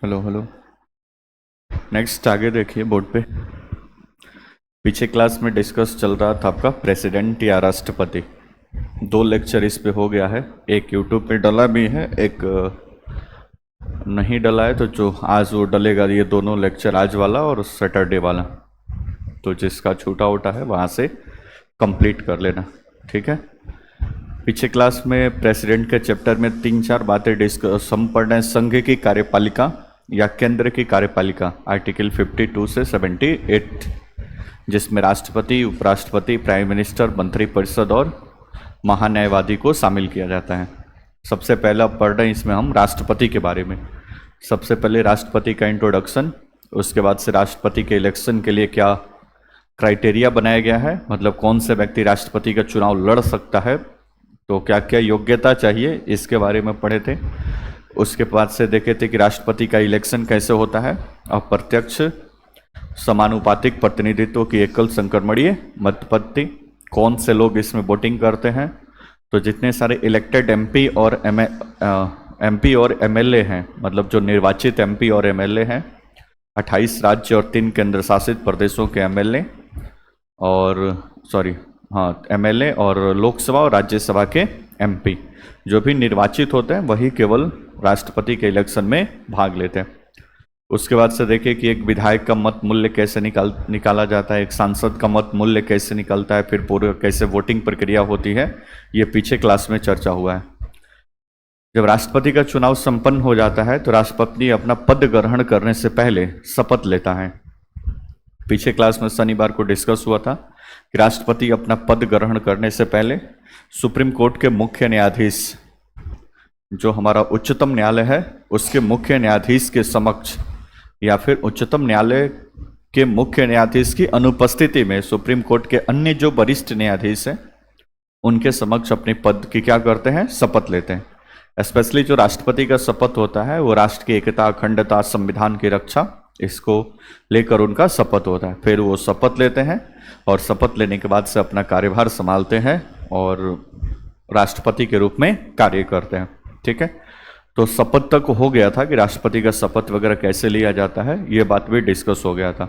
Hello hello. Next आगे देखिए board पे। पीछे क्लास में डिस्कस चल रहा था आपका प्रेसिडेंट या राष्ट्रपति। 2 लेक्चर इस पे हो गया है, एक यूट्यूब पे डला भी है, एक नहीं डला है। तो जो आज वो डलेगा, ये दोनों लेक्चर, आज वाला और सैटरडे वाला, तो जिसका छूटा उटा है वहाँ से कंप्लीट कर लेना, ठीक है। पीछे क्लास में प्रेसिडेंट के चैप्टर में 3-4 बातें डिस्कस हम पढ़ रहे हैं। संघ की कार्यपालिका या केंद्र की कार्यपालिका, आर्टिकल 52 से 78, जिसमें राष्ट्रपति, उपराष्ट्रपति, प्राइम मिनिस्टर, मंत्रिपरिषद और महान्यायवादी को शामिल किया जाता है। सबसे पहला पढ़ रहे हैं इसमें हम राष्ट्रपति के बारे में। सबसे पहले राष्ट्रपति का इंट्रोडक्शन, उसके बाद से राष्ट्रपति के इलेक्शन के लिए क्या क्राइटेरिया बनाया गया है, मतलब कौन से व्यक्ति राष्ट्रपति का चुनाव लड़ सकता है, तो क्या क्या योग्यता चाहिए, इसके बारे में पढ़े थे। उसके बाद से देखे थे कि राष्ट्रपति का इलेक्शन कैसे होता है, अप्रत्यक्ष, समानुपातिक प्रतिनिधित्व की एकल संक्रमणीय मतपत्ति, कौन से लोग इसमें वोटिंग करते हैं। तो जितने सारे इलेक्टेड एमपी और एमएलए हैं, मतलब जो निर्वाचित एमपी और एमएलए हैं, 28 राज्य और 3 केंद्र शासित प्रदेशों के एमएलए एमएलए और लोकसभा और राज्यसभा के एमपी जो भी निर्वाचित होते हैं वही केवल राष्ट्रपति के इलेक्शन में भाग लेते हैं। उसके बाद से देखिए कि एक विधायक का मत मूल्य कैसे निकाला जाता है, एक सांसद का मत मूल्य कैसे निकलता है, फिर पूरे कैसे वोटिंग प्रक्रिया होती है, ये पीछे क्लास में चर्चा हुआ है। जब राष्ट्रपति का चुनाव संपन्न हो जाता है तो राष्ट्रपति अपना पद ग्रहण करने से पहले शपथ लेता है। पीछे क्लास में शनिवार को डिस्कस हुआ था कि राष्ट्रपति अपना पद ग्रहण करने से पहले सुप्रीम कोर्ट के मुख्य न्यायाधीश, जो हमारा उच्चतम न्यायालय है, उसके मुख्य न्यायाधीश के समक्ष या फिर उच्चतम न्यायालय के मुख्य न्यायाधीश की अनुपस्थिति में सुप्रीम कोर्ट के अन्य जो वरिष्ठ न्यायाधीश हैं उनके समक्ष अपने पद की क्या करते हैं, शपथ लेते हैं। स्पेशली जो राष्ट्रपति का शपथ होता है वो राष्ट्र की एकता, अखंडता, संविधान की रक्षा, इसको लेकर उनका शपथ होता है। फिर वो शपथ लेते हैं और शपथ लेने के बाद से अपना कार्यभार संभालते हैं और राष्ट्रपति के रूप में कार्य करते हैं, ठीक है। तो शपथ तक हो गया था कि राष्ट्रपति का शपथ वगैरह कैसे लिया जाता है, ये बात भी डिस्कस हो गया था।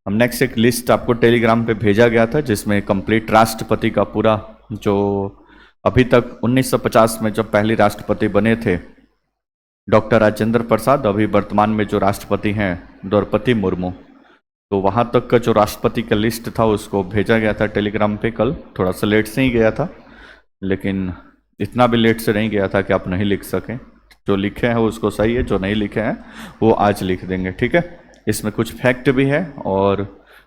हम नेक्स्ट एक लिस्ट आपको टेलीग्राम पे भेजा गया था जिसमें कंप्लीट राष्ट्रपति का पूरा, जो अभी तक 1950 में जब पहले राष्ट्रपति बने थे डॉक्टर राजेंद्र प्रसाद, अभी वर्तमान में जो राष्ट्रपति हैं द्रौपदी मुर्मू, तो वहाँ तक का जो राष्ट्रपति का लिस्ट था उसको भेजा गया था टेलीग्राम पे। कल थोड़ा सा लेट से ही गया था, लेकिन इतना भी लेट से नहीं गया था कि आप नहीं लिख सकें। जो लिखे हैं उसको सही है, जो नहीं लिखे हैं वो आज लिख देंगे, ठीक है। इसमें कुछ फैक्ट भी है और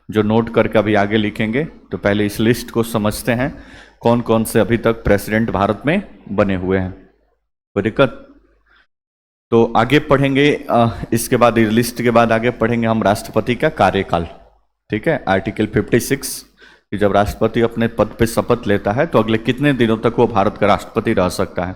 जो नोट करके अभी आगे लिखेंगे। तो पहले इस लिस्ट को समझते हैं, कौन कौन से अभी तक प्रेसिडेंट भारत में बने हुए हैं, कोई दिक्कत। तो आगे पढ़ेंगे, इसके बाद इस लिस्ट के बाद आगे पढ़ेंगे हम राष्ट्रपति का कार्यकाल, ठीक है। आर्टिकल 56 कि जब राष्ट्रपति अपने पद पे शपथ लेता है तो अगले कितने दिनों तक वो भारत का राष्ट्रपति रह सकता है।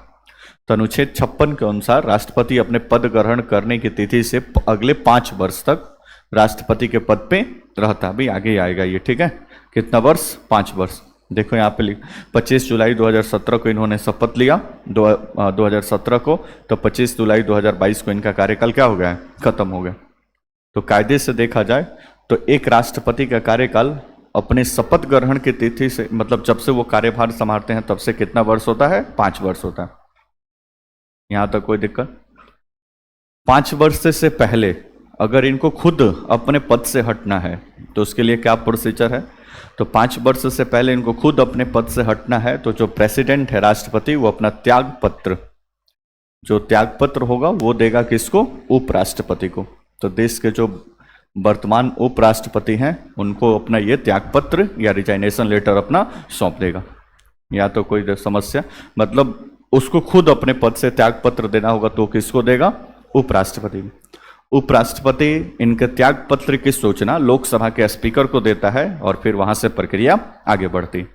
तो अनुच्छेद 56 के अनुसार राष्ट्रपति अपने पद ग्रहण करने की तिथि से अगले 5 वर्ष तक राष्ट्रपति के पद पे रहता है। अभी आगे आएगा ये, ठीक है। कितना वर्ष, 5 वर्ष। देखो यहाँ पे 25 जुलाई 2017 को इन्होंने शपथ लिया 2017 को, तो 25 जुलाई 2022 को इनका कार्यकाल क्या हो गया है, खत्म हो गया। तो कायदे से देखा जाए तो एक राष्ट्रपति का कार्यकाल अपने शपथ ग्रहण की तिथि से, मतलब जब से वो कार्यभार संभालते हैं तब से कितना वर्ष होता है, 5 वर्ष होता है। यहां तक कोई दिक्कत। 5 वर्ष से पहले अगर इनको खुद अपने पद से हटना है तो उसके लिए क्या प्रोसीजर है। तो 5 वर्ष से पहले इनको खुद अपने पद से हटना है तो जो प्रेसिडेंट है राष्ट्रपति, वो अपना त्याग पत्र, जो त्याग पत्र होगा वो देगा किसको, उपराष्ट्रपति को। तो देश के जो वर्तमान उपराष्ट्रपति हैं उनको अपना ये त्याग पत्र या रिजाइनेशन लेटर अपना सौंप देगा। या तो कोई समस्या, मतलब उसको खुद अपने पद से त्याग पत्र देना होगा तो किसको देगा, उपराष्ट्रपति। उपराष्ट्रपति इनके त्याग पत्र की सूचना लोकसभा के स्पीकर को देता है और फिर वहां से प्रक्रिया आगे बढ़ती।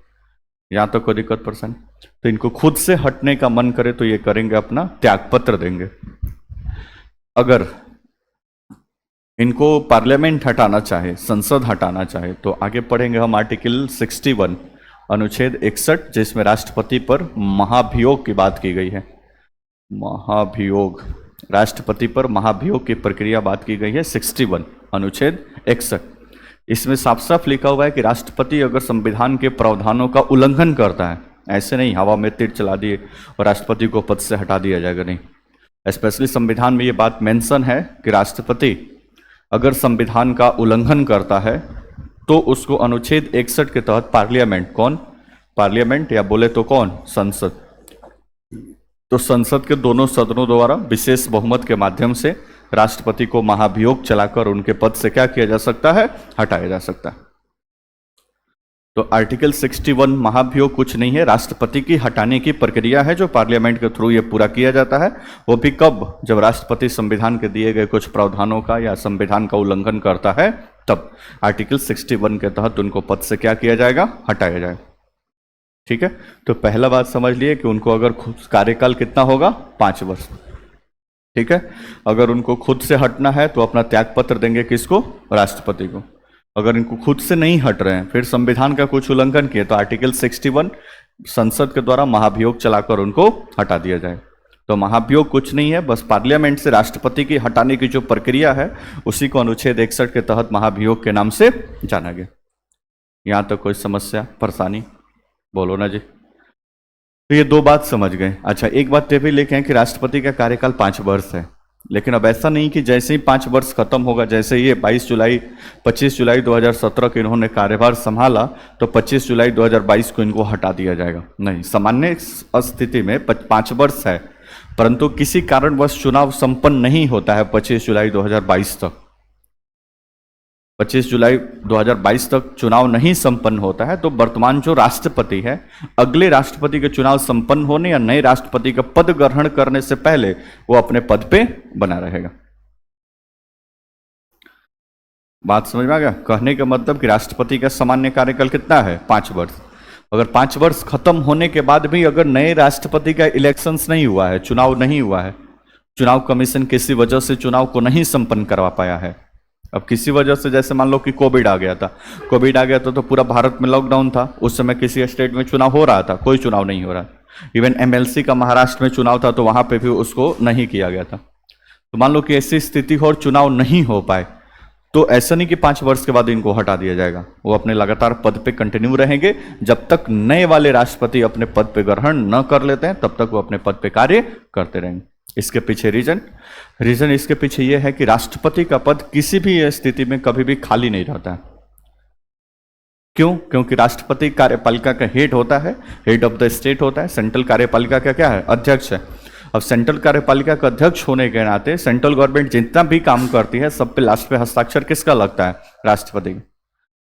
यहां तक कोई दिक्कत पर्सन। तो इनको खुद से हटने का मन करे तो ये करेंगे, अपना त्याग पत्र देंगे। अगर इनको पार्लियामेंट हटाना चाहे, संसद हटाना चाहे, तो आगे पढ़ेंगे हम आर्टिकल 61 अनुच्छेद 61, जिसमें राष्ट्रपति पर महाभियोग की बात की गई है। महाभियोग राष्ट्रपति पर महाभियोग की प्रक्रिया बात की गई है 61 अनुच्छेद 61। इसमें साफ साफ लिखा हुआ है कि राष्ट्रपति अगर संविधान के प्रावधानों का उल्लंघन करता है, ऐसे नहीं हवा में तीर चला दिए और राष्ट्रपति को पद से हटा दिया जाएगा, नहीं। स्पेशली संविधान में ये बात मेंशन है कि राष्ट्रपति अगर संविधान का उल्लंघन करता है तो उसको अनुच्छेद 61 के तहत पार्लियामेंट, कौन पार्लियामेंट या बोले तो कौन संसद, तो संसद के दोनों सदनों द्वारा विशेष बहुमत के माध्यम से राष्ट्रपति को महाभियोग चलाकर उनके पद से क्या किया जा सकता है, हटाया जा सकता है। तो आर्टिकल 61 महाभियोग कुछ नहीं है, राष्ट्रपति की हटाने की प्रक्रिया है जो पार्लियामेंट के थ्रू ये पूरा किया जाता है। वो भी कब, जब राष्ट्रपति संविधान के दिए गए कुछ प्रावधानों का या संविधान का उल्लंघन करता है, तब आर्टिकल 61 के तहत उनको पद से क्या किया जाएगा, हटाया जाएगा। ठीक है, तो पहला बात समझ लिए कि उनको अगर कार्यकाल कितना होगा, 5 वर्ष। ठीक है, अगर उनको खुद से हटना है तो अपना त्याग पत्र देंगे किसको, राष्ट्रपति को। अगर इनको खुद से नहीं हट रहे हैं, फिर संविधान का कुछ उल्लंघन किए, तो आर्टिकल 61 संसद के द्वारा महाभियोग चलाकर उनको हटा दिया जाए। तो महाभियोग कुछ नहीं है, बस पार्लियामेंट से राष्ट्रपति की हटाने की जो प्रक्रिया है उसी को अनुच्छेद 61 के तहत महाभियोग के नाम से जाना गया। यहां तक कोई समस्या परेशानी बोलो ना जी। तो ये 2 बात समझ गए। अच्छा, एक बात ये भी लिखे हैं कि राष्ट्रपति का कार्यकाल 5 वर्ष है, लेकिन अब ऐसा नहीं कि जैसे ही 5 वर्ष खत्म होगा, जैसे ये 25 जुलाई 2017 को इन्होंने कार्यभार संभाला तो 25 जुलाई 2022 को इनको हटा दिया जाएगा, नहीं। सामान्य स्थिति में 5 वर्ष है, परंतु किसी कारणवश चुनाव संपन्न नहीं होता है 25 जुलाई 2022 तक, 25 जुलाई 2022 तक चुनाव नहीं संपन्न होता है, तो वर्तमान जो राष्ट्रपति है, अगले राष्ट्रपति के चुनाव संपन्न होने या नए राष्ट्रपति का पद ग्रहण करने से पहले वो अपने पद पे बना रहेगा। बात समझ में आ गया? कहने का मतलब कि राष्ट्रपति का सामान्य कार्यकाल कितना है, 5 वर्ष। अगर 5 वर्ष खत्म होने के बाद भी अगर नए राष्ट्रपति का इलेक्शंस नहीं हुआ है, चुनाव नहीं हुआ है, चुनाव कमीशन किसी वजह से चुनाव को नहीं संपन्न करवा पाया है, अब किसी वजह से, जैसे मान लो कि कोविड आ गया था, तो पूरा भारत में लॉकडाउन था, उस समय किसी स्टेट में चुनाव हो रहा था, कोई चुनाव नहीं हो रहा। इवन एमएलसी का महाराष्ट्र में चुनाव था तो वहां पे भी उसको नहीं किया गया था। तो मान लो कि ऐसी स्थिति हो और चुनाव नहीं हो पाए, तो ऐसा नहीं कि 5 वर्ष के बाद इनको हटा दिया जाएगा, वो अपने लगातार पद पे कंटिन्यू रहेंगे जब तक नए वाले राष्ट्रपति अपने पद पे ग्रहण न कर लेते हैं, तब तक वो अपने पद पे कार्य करते रहेंगे। इसके पीछे रीजन इसके पीछे यह है कि राष्ट्रपति का पद किसी भी स्थिति में कभी भी खाली नहीं रहता है। क्यों? क्योंकि राष्ट्रपति कार्यपालिका का हेड होता है, हेड ऑफ द स्टेट होता है, सेंट्रल कार्यपालिका का क्या है, अध्यक्ष है। अब सेंट्रल कार्यपालिका का अध्यक्ष होने के नाते सेंट्रल गवर्नमेंट जितना भी काम करती है सब पे लास्ट पे हस्ताक्षर किसका लगता है, राष्ट्रपति का।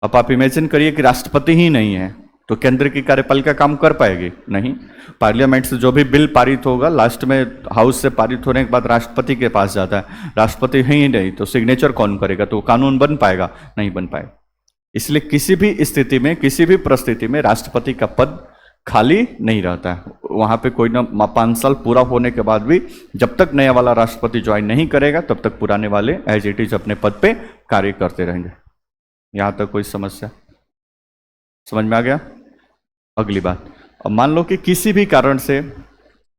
अब आप इमेजिन करिए कि राष्ट्रपति ही नहीं है तो केंद्र की कार्यपालिका काम कर पाएगी, नहीं। पार्लियामेंट से जो भी बिल पारित होगा लास्ट में हाउस से पारित होने के बाद राष्ट्रपति के पास जाता है, राष्ट्रपति है ही नहीं तो सिग्नेचर कौन करेगा, तो कानून बन पाएगा, नहीं बन पाएगा। इसलिए किसी भी स्थिति में, किसी भी परिस्थिति में राष्ट्रपति का पद खाली नहीं रहता है। वहां पे कोई ना 5 साल पूरा होने के बाद भी जब तक नया वाला राष्ट्रपति ज्वाइन नहीं करेगा तब तक पुराने वाले एज इट इज अपने पद पे कार्य करते रहेंगे। यहां तक कोई समस्या समझ में आ गया? अगली बात, अब मान लो कि किसी भी कारण से,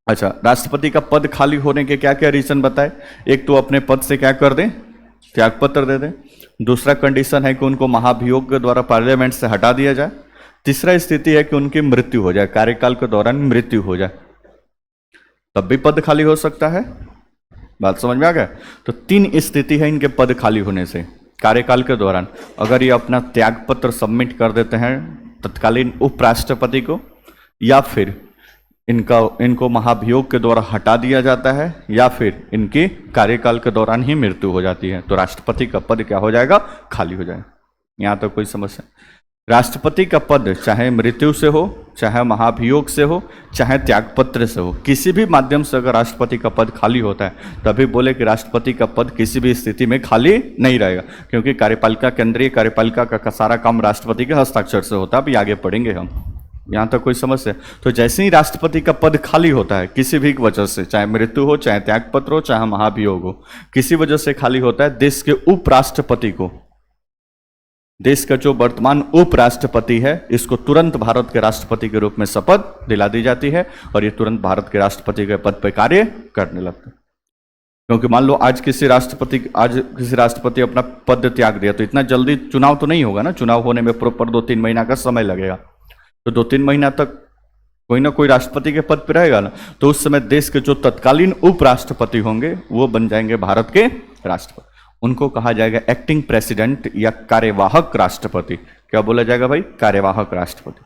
अच्छा, राष्ट्रपति का पद खाली होने के क्या क्या रीजन बताए। एक तो अपने पद से क्या कर दें, त्याग पत्र दे दें। दूसरा कंडीशन है कि उनको महाभियोग के द्वारा पार्लियामेंट से हटा दिया जाए। तीसरा स्थिति है कि उनकी मृत्यु हो जाए, कार्यकाल के दौरान मृत्यु हो जाए, तब भी पद खाली हो सकता है। बात समझ में आ गया? तो 3 स्थिति है इनके पद खाली होने से कार्यकाल के दौरान। अगर ये अपना त्याग पत्र सबमिट कर देते हैं तत्कालीन उपराष्ट्रपति को, या फिर इनको महाभियोग के द्वारा हटा दिया जाता है, या फिर इनकी कार्यकाल के दौरान ही मृत्यु हो जाती है, तो राष्ट्रपति का पद क्या हो जाएगा, खाली हो जाएगा। यहां तक कोई समस्या? राष्ट्रपति का पद चाहे मृत्यु से हो, चाहे महाभियोग से हो, चाहे त्यागपत्र से हो, किसी भी माध्यम से अगर राष्ट्रपति का पद खाली होता है तभी बोले कि राष्ट्रपति का पद किसी भी स्थिति में खाली नहीं रहेगा, क्योंकि कार्यपालिका, केंद्रीय कार्यपालिका का सारा काम राष्ट्रपति के हस्ताक्षर से होता है। अभी आगे पढ़ेंगे हम। यहां तक कोई समस्या? तो जैसे ही राष्ट्रपति का पद खाली होता है किसी भी वजह से, चाहे मृत्यु हो, चाहे त्यागपत्र हो, चाहे महाभियोग हो, किसी वजह से खाली होता है, देश के उपराष्ट्रपति को, देश का जो वर्तमान उपराष्ट्रपति है, इसको तुरंत भारत के राष्ट्रपति के रूप में शपथ दिला दी जाती है और ये तुरंत भारत के राष्ट्रपति के पद पर कार्य करने लगते हैं। क्योंकि मान लो आज किसी राष्ट्रपति अपना पद त्याग दिया तो इतना जल्दी चुनाव तो नहीं होगा ना, चुनाव होने में प्रॉपर 2-3 महीना का समय लगेगा। तो 2-3 महीना तक कोई ना कोई राष्ट्रपति के पद पर रहेगा ना, तो उस समय देश के जो तत्कालीन उपराष्ट्रपति होंगे वो बन जाएंगे भारत के राष्ट्रपति। उनको कहा जाएगा एक्टिंग प्रेसिडेंट या कार्यवाहक राष्ट्रपति। क्या बोला जाएगा भाई? कार्यवाहक राष्ट्रपति।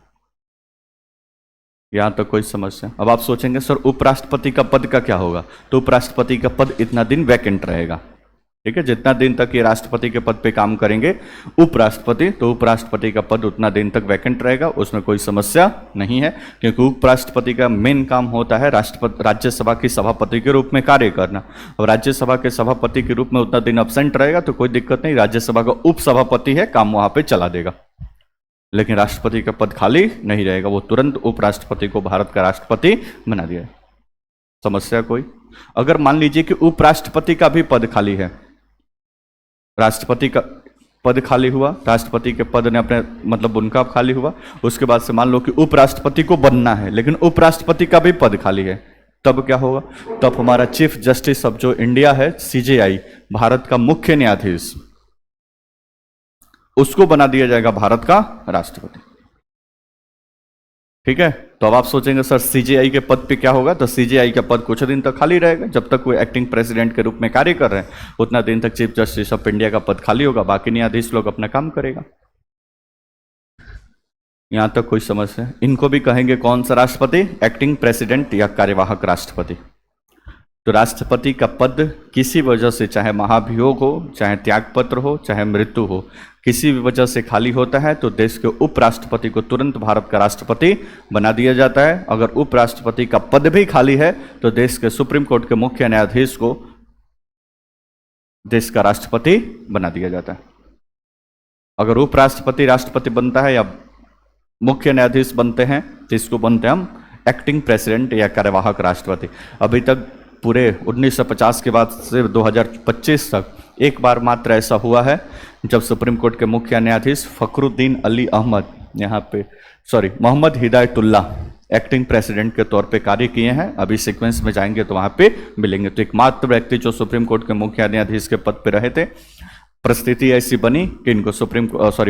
यहां तक कोई समस्या? अब आप सोचेंगे सर उपराष्ट्रपति का पद का क्या होगा? तो उपराष्ट्रपति का पद इतना दिन वैकेंट रहेगा, ठीक है। जितना दिन तक ये राष्ट्रपति के पद पे काम करेंगे उपराष्ट्रपति, तो उपराष्ट्रपति का पद उतना दिन तक वैकेंट रहेगा, उसमें कोई समस्या नहीं है। क्योंकि उपराष्ट्रपति का मेन काम होता है राज्यसभा की सभापति के रूप में कार्य करना। अब राज्यसभा के सभापति के रूप में उतना दिन अब्सेंट रहेगा तो कोई दिक्कत नहीं, राज्यसभा का उपसभापति है, काम वहां पे चला देगा। लेकिन राष्ट्रपति का पद खाली नहीं रहेगा, वो तुरंत उपराष्ट्रपति को भारत का राष्ट्रपति बना दिया। समस्या कोई? अगर मान लीजिए कि उपराष्ट्रपति का भी पद खाली है, राष्ट्रपति का पद खाली हुआ, राष्ट्रपति के पद ने अपने मतलब उनका खाली हुआ, उसके बाद से मान लो कि उपराष्ट्रपति को बनना है लेकिन उपराष्ट्रपति का भी पद खाली है, तब क्या होगा? तब हमारा चीफ जस्टिस ऑफ जो इंडिया है CJI, भारत का मुख्य न्यायाधीश, उसको बना दिया जाएगा भारत का राष्ट्रपति, ठीक है। तो अब आप सोचेंगे सर CJI के पद पे क्या होगा? तो CJI का पद कुछ दिन तक खाली रहेगा, जब तक वो एक्टिंग प्रेसिडेंट के रूप में कार्य कर रहे हैं उतना दिन तक चीफ जस्टिस ऑफ इंडिया का पद खाली होगा, बाकी न्यायाधीश लोग अपना काम करेगा। यहां तक कोई समस्या? इनको भी कहेंगे कौन सा राष्ट्रपति? एक्टिंग प्रेसिडेंट या कार्यवाहक राष्ट्रपति। तो राष्ट्रपति का पद किसी वजह से, चाहे महाभियोग हो, चाहे त्यागपत्र हो, चाहे मृत्यु हो, किसी भी वजह से खाली होता है तो देश के उपराष्ट्रपति को तुरंत भारत का राष्ट्रपति बना दिया जाता है। अगर उपराष्ट्रपति का पद भी खाली है तो देश के सुप्रीम कोर्ट के मुख्य न्यायाधीश को देश का राष्ट्रपति बना दिया जाता है। अगर उपराष्ट्रपति राष्ट्रपति बनता है या मुख्य न्यायाधीश बनते हैं तो इसको बनते हैं हम एक्टिंग प्रेसिडेंट या कार्यवाहक राष्ट्रपति। अभी तक पूरे 1950 के बाद से 2025 तक एक बार मात्र ऐसा हुआ है जब सुप्रीम कोर्ट के मुख्य न्यायाधीश फखरुद्दीन अली अहमद, मोहम्मद हिदायतुल्ला एक्टिंग प्रेसिडेंट के तौर पे कार्य किए हैं। अभी सीक्वेंस में जाएंगे तो वहां पे मिलेंगे। तो एकमात्र व्यक्ति जो सुप्रीम कोर्ट के मुख्य न्यायाधीश के पद पे रहे थे, परिस्थिति ऐसी बनी कि इनको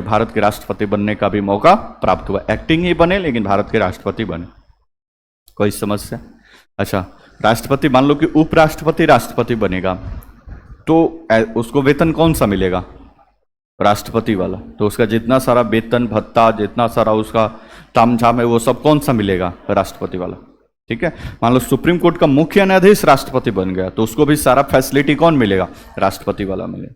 भारत के राष्ट्रपति बनने का भी मौका प्राप्त हुआ। एक्टिंग ही बने लेकिन भारत के राष्ट्रपति बने। कोई समस्या? अच्छा, राष्ट्रपति मान लो कि उपराष्ट्रपति राष्ट्रपति बनेगा तो उसको वेतन कौन सा मिलेगा? राष्ट्रपति वाला। तो उसका जितना सारा वेतन भत्ता, जितना सारा उसका तामझाम है, वो सब कौन सा मिलेगा? राष्ट्रपति वाला, ठीक है। मान लो सुप्रीम कोर्ट का मुख्य न्यायाधीश राष्ट्रपति बन गया तो उसको भी सारा फैसिलिटी कौन मिलेगा? राष्ट्रपति वाला मिलेगा।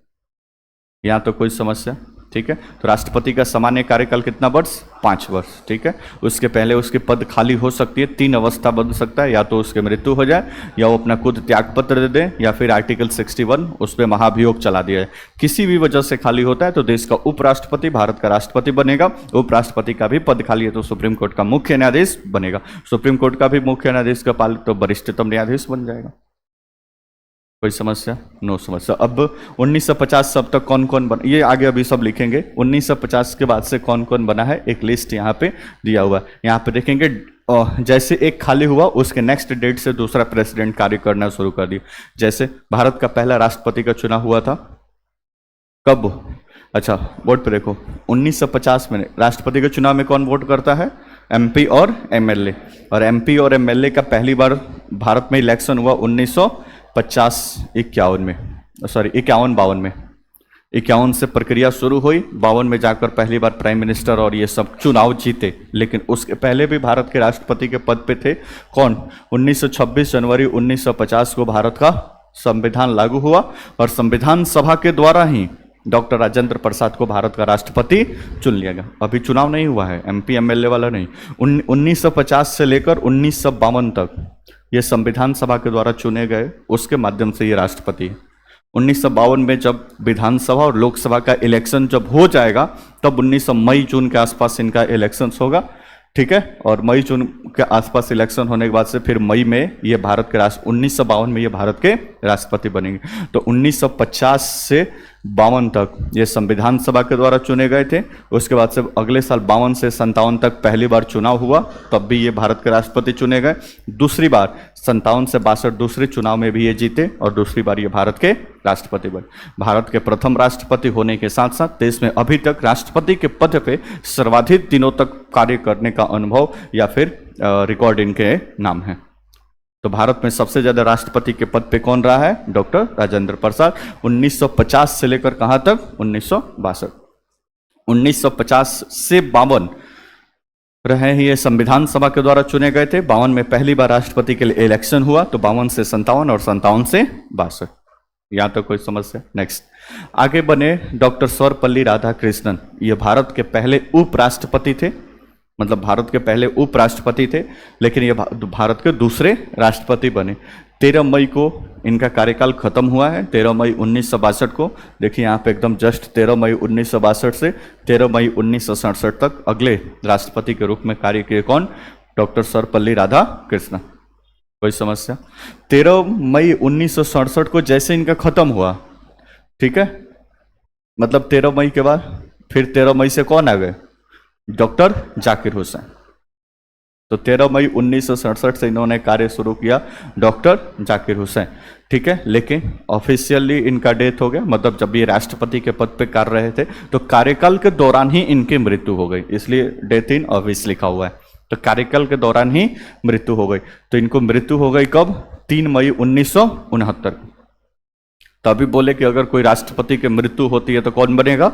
यहां तो कोई समस्या? ठीक है। तो राष्ट्रपति का सामान्य कार्यकाल कितना वर्ष? 5 वर्ष, ठीक है। उसके पहले उसके पद खाली हो सकती है, 3 अवस्था बन सकता है, या तो उसकी मृत्यु हो जाए, या वो अपना खुद त्यागपत्र दे दे, या फिर आर्टिकल 61 उस पर महाभियोग चला दिया है। किसी भी वजह से खाली होता है तो देश का उपराष्ट्रपति भारत का राष्ट्रपति बनेगा। उपराष्ट्रपति का भी पद खाली है तो सुप्रीम कोर्ट का मुख्य न्यायाधीश बनेगा। सुप्रीम कोर्ट का भी मुख्य न्यायाधीश का पाल तो वरिष्ठतम न्यायाधीश बन जाएगा। कोई समस्या? नो समस्या। अब 1950 अब तक कौन कौन बना, ये आगे अभी सब लिखेंगे। 1950 के बाद से कौन कौन बना है एक लिस्ट यहाँ पे दिया हुआ है। यहाँ पे देखेंगे जैसे एक खाली हुआ उसके नेक्स्ट डेट से दूसरा प्रेसिडेंट कार्य करना शुरू कर दिया। जैसे भारत का पहला राष्ट्रपति का चुनाव हुआ था कब? अच्छा, वोट पे देखो 1950 में राष्ट्रपति के चुनाव में कौन वोट करता है? MP और MLA। और MP और MLA का पहली बार भारत में इलेक्शन हुआ 1951 में, 51 से प्रक्रिया शुरू हुई। 52 में जाकर पहली बार प्राइम मिनिस्टर और ये सब चुनाव जीते। लेकिन उसके पहले भी भारत के राष्ट्रपति के पद पे थे कौन? 26 जनवरी 1950 को भारत का संविधान लागू हुआ और संविधान सभा के द्वारा ही डॉक्टर राजेंद्र प्रसाद को भारत का राष्ट्रपति चुन लिया गया। अभी चुनाव नहीं हुआ है, MP MLA वाला नहीं। 1950 से लेकर 1952 तक ये संविधान सभा के द्वारा चुने गए, उसके माध्यम से ये राष्ट्रपति है। 1952 में जब विधानसभा और लोकसभा का इलेक्शन जब हो जाएगा तब 19 मई जून के आसपास इनका इलेक्शन होगा, ठीक है। और मई जून के आसपास इलेक्शन होने के बाद से फिर मई में ये भारत के 1952 में ये भारत के राष्ट्रपति बनेंगे। तो 1950 से 52 तक ये संविधान सभा के द्वारा चुने गए थे। उसके बाद से अगले साल 52 से 57 तक पहली बार चुनाव हुआ, तब भी ये भारत के राष्ट्रपति चुने गए। दूसरी बार 57 से 62 दूसरे चुनाव में भी ये जीते और दूसरी बार ये भारत के राष्ट्रपति बने। भारत के प्रथम राष्ट्रपति होने के साथ साथ देश में अभी तक राष्ट्रपति के पद पे सर्वाधिक दिनों तक कार्य करने का अनुभव या फिर रिकॉर्ड इनके नाम है। तो भारत में सबसे ज्यादा राष्ट्रपति के पद पे कौन रहा है? डॉक्टर राजेंद्र प्रसाद। 1950 से लेकर कहां तक? 1962। 1950 से 52 रहे हैं, ये संविधान सभा के द्वारा चुने गए थे। 52 में पहली बार राष्ट्रपति के लिए इलेक्शन हुआ, तो 52 से 57 और 57 से 62। यहां तक कोई समस्या? नेक्स्ट आगे बने डॉक्टर सर्वपल्ली राधाकृष्णन। ये भारत के पहले उपराष्ट्रपति थे, मतलब भारत के पहले उपराष्ट्रपति थे, लेकिन ये भारत के दूसरे राष्ट्रपति बने। 13 मई को इनका कार्यकाल खत्म हुआ है, 13 मई 1962 को। देखिए यहाँ पे एकदम जस्ट 13 मई 1962 से 13 मई 1967 तक अगले राष्ट्रपति के रूप में कार्य किए। कौन? डॉक्टर सर्वपल्ली राधाकृष्णन। कोई समस्या? 13 मई 1967 को जैसे इनका खत्म हुआ, ठीक है, मतलब 13 मई के बाद फिर 13 मई से कौन आ गए? डॉक्टर जाकिर हुसैन। तो 13 मई 1967 से इन्होंने कार्य शुरू किया, डॉक्टर जाकिर हुसैन, ठीक है। लेकिन ऑफिशियली इनका डेथ हो गया, मतलब जब ये राष्ट्रपति के पद पे कर रहे थे तो कार्यकाल के दौरान ही इनकी मृत्यु हो गई, इसलिए डेथ इन ऑफिस लिखा हुआ है। तो कार्यकाल के दौरान ही मृत्यु हो गई। तो इनको मृत्यु हो गई कब? 3 मई 1969। तभी बोले कि अगर कोई राष्ट्रपति की मृत्यु होती है तो कौन बनेगा?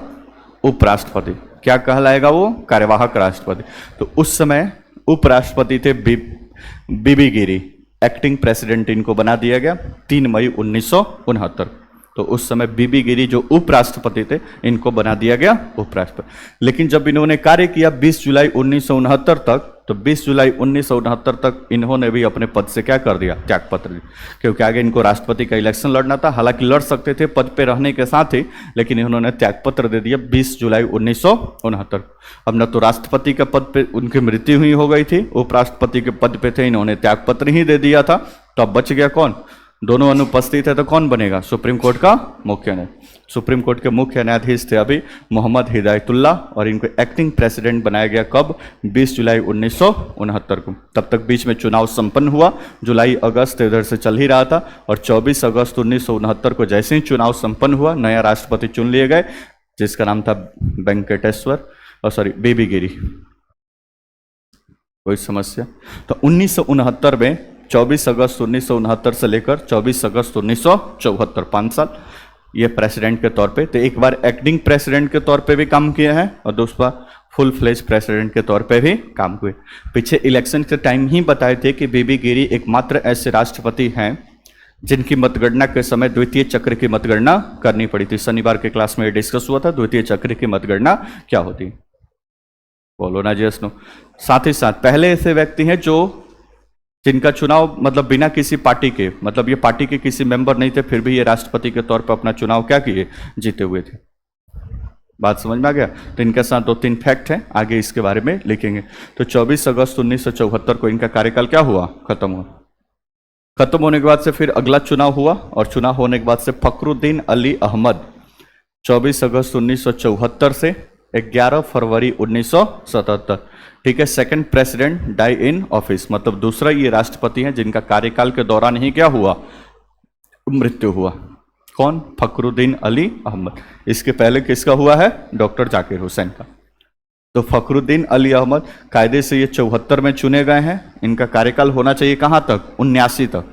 उपराष्ट्रपति। क्या कहलाएगा वो? कार्यवाहक राष्ट्रपति। तो उस समय उपराष्ट्रपति थे बीबी गिरी, एक्टिंग प्रेसिडेंट इनको बना दिया गया 3 मई 1969। तो उस समय बीबी गिरी जो उपराष्ट्रपति थे, इनको बना दिया गया उपराष्ट्रपति। लेकिन जब इन्होंने कार्य किया 20 जुलाई 1969 तक, तो 20 जुलाई 1969 तक इन्होंने भी अपने पद से क्या कर दिया? त्यागपत्र दिया, क्योंकि आगे इनको राष्ट्रपति का इलेक्शन लड़ना था। हालांकि लड़ सकते थे पद पे रहने के साथ ही, लेकिन इन्होंने त्यागपत्र दे दिया 20 जुलाई 1969। अब न तो राष्ट्रपति के पद पे उनकी मृत्यु हुई हो गई थी, उपराष्ट्रपति के पद पे थे, इन्होंने त्यागपत्र ही दे दिया था। तो अब बच गया कौन? दोनों अनुपस्थित है तो कौन बनेगा? सुप्रीम कोर्ट का मुख्य न्यायाधीश। सुप्रीम कोर्ट के मुख्य न्यायाधीश थे अभी मोहम्मद हिदायतुल्लाह, और इनको एक्टिंग प्रेसिडेंट बनाया गया कब? 20 जुलाई 1969 को। तब तक बीच में चुनाव संपन्न हुआ, जुलाई अगस्त इधर से चल ही रहा था, और 24 अगस्त 1969 को जैसे ही चुनाव संपन्न हुआ, नया राष्ट्रपति चुन लिए गए, जिसका नाम था बीबी गिरी। कोई समस्या? तो 1969 में 24 अगस्त 1969 से लेकर 24 अगस्त 1974, 5 साल ये प्रेसिडेंट के तौर पे। तो एक बार एक्टिंग प्रेसिडेंट के तौर पे भी काम किया है, और दूसरी बार फुल फ्लेज प्रेसिडेंट के तौर पे भी काम हुए। पीछे इलेक्शन के टाइम ही बताए थे कि बीबी गिरी एकमात्र ऐसे राष्ट्रपति हैं जिनकी मतगणना के समय द्वितीय चक्र की मतगणना करनी पड़ी थी। शनिवार के क्लास में ये डिस्कस हुआ था, द्वितीय चक्र की मतगणना क्या होती है? बोलो ना जी, नो। साथ ही साथ पहले ऐसे व्यक्ति हैं जिनका चुनाव मतलब बिना किसी पार्टी के, मतलब ये पार्टी के किसी मेंबर नहीं थे, फिर भी ये राष्ट्रपति के तौर पर अपना चुनाव क्या किए? जीते हुए थे। बात समझ में आ गया? तो इनके साथ 2-3 फैक्ट हैं, आगे इसके बारे में लिखेंगे। तो 24 अगस्त 1974 को इनका कार्यकाल क्या हुआ? खत्म हुआ। खत्म होने के बाद से फिर अगला चुनाव हुआ, और चुनाव होने के बाद से फखरुद्दीन अली अहमद 24 अगस्त 1974 से 11 फरवरी 1977, ठीक है, second president die in office, मतलब दूसरा ये राष्ट्रपति हैं जिनका कार्यकाल के दौरान ही क्या हुआ? मृत्यु हुआ। कौन? फखरुद्दीन अली अहमद। इसके पहले किसका हुआ है? डॉक्टर जाकिर हुसैन का। तो फखरुद्दीन अली अहमद कायदे से ये 74 में चुने गए हैं। इनका कार्यकाल होना चाहिए कहां तक? 79 तक।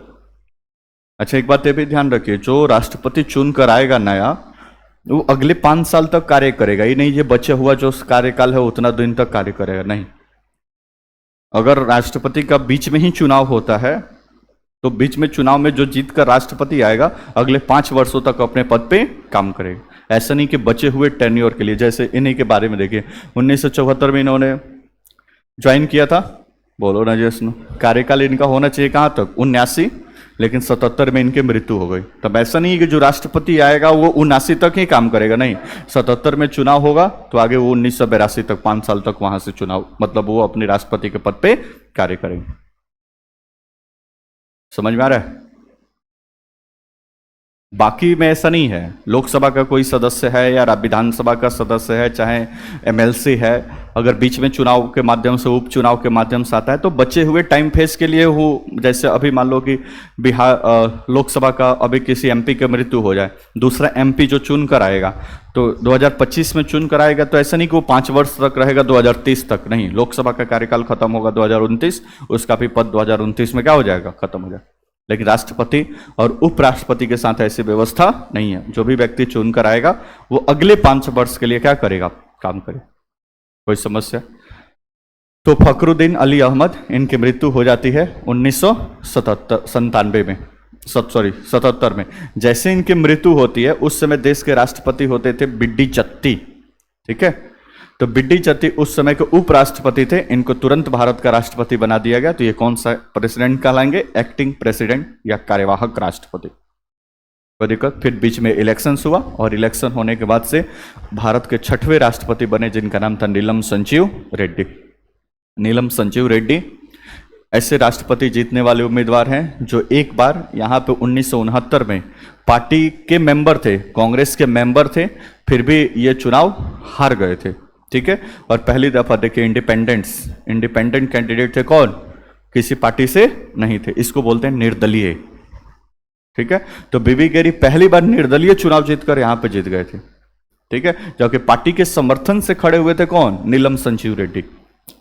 अच्छा, एक बात ये भी ध्यान रखिए, जो राष्ट्रपति चुन कर आएगा नया, वो अगले 5 साल तक कार्य करेगा। ये नहीं ये बचे हुआ जो कार्यकाल है उतना दिन तक कार्य करेगा, नहीं। अगर राष्ट्रपति का बीच में ही चुनाव होता है, तो बीच में चुनाव में जो जीत कर राष्ट्रपति आएगा अगले 5 वर्षों तक अपने पद पे काम करेगा। ऐसा नहीं कि बचे हुए टेन्योर के लिए। जैसे इन्हीं के बारे में देखिए, 1974 में इन्होंने ज्वाइन किया था, बोलो ना जी, कार्यकाल इनका होना चाहिए कहां तक? 79, लेकिन 77 में इनकी मृत्यु हो गई। तब ऐसा नहीं कि जो राष्ट्रपति आएगा वो 79 तक ही काम करेगा, नहीं। 77 में चुनाव होगा तो आगे वो 1982 तक, 5 साल तक वहां से चुनाव, मतलब वो अपने राष्ट्रपति के पद पे कार्य करेंगे। समझ में आ रहा है? बाकी में ऐसा नहीं है। लोकसभा का कोई सदस्य है या विधानसभा का सदस्य है, चाहे एमएलसी है, अगर बीच में चुनाव के माध्यम से, उपचुनाव के माध्यम से आता है तो बचे हुए टाइम फेज के लिए वो, जैसे अभी मान लो कि बिहार लोकसभा का अभी किसी एमपी की मृत्यु हो जाए, दूसरा एमपी जो चुन कर आएगा तो 2025 में चुन कर आएगा, तो ऐसा नहीं कि वो 5 वर्ष तक रहेगा 2030 तक, नहीं, लोकसभा का कार्यकाल खत्म होगा 2029, उसका भी पद 2029 में क्या हो जाएगा, खत्म हो जाएगा। लेकिन राष्ट्रपति और उपराष्ट्रपति के साथ ऐसी व्यवस्था नहीं है। जो भी व्यक्ति चुनकर आएगा वो अगले 5 वर्ष के लिए क्या करेगा, काम करेगा। कोई समस्या? तो फखरुद्दीन अली अहमद, इनकी मृत्यु हो जाती है 1997 में, 77 में। जैसे इनकी मृत्यु होती है उस समय देश के राष्ट्रपति होते थे बिड्डी चत्ती, ठीक है। तो बिड्डी चत्ती उस समय के उपराष्ट्रपति थे, इनको तुरंत भारत का राष्ट्रपति बना दिया गया। तो ये कौन सा प्रेसिडेंट कहलाएंगे, एक्टिंग प्रेसिडेंट या कार्यवाहक राष्ट्रपति। कोई दिक्कत? फिर बीच में इलेक्शंस हुआ और इलेक्शन होने के बाद से भारत के 6वें राष्ट्रपति बने, जिनका नाम था नीलम संजीव रेड्डी। नीलम संजीव रेड्डी ऐसे राष्ट्रपति जीतने वाले उम्मीदवार हैं जो एक बार यहाँ पे 1969 में पार्टी के मेंबर थे, कांग्रेस के मेंबर थे, फिर भी ये चुनाव हार गए थे, ठीक है। और पहली दफा देखिए इंडिपेंडेंट कैंडिडेट थे, कौन, किसी पार्टी से नहीं थे, इसको बोलते हैं निर्दलीय, ठीक है। तो बीबी गिरी पहली बार निर्दलीय चुनाव जीतकर यहां पे जीत गए थे, ठीक है। जबकि पार्टी के समर्थन से खड़े हुए थे कौन, नीलम संजीव रेड्डी,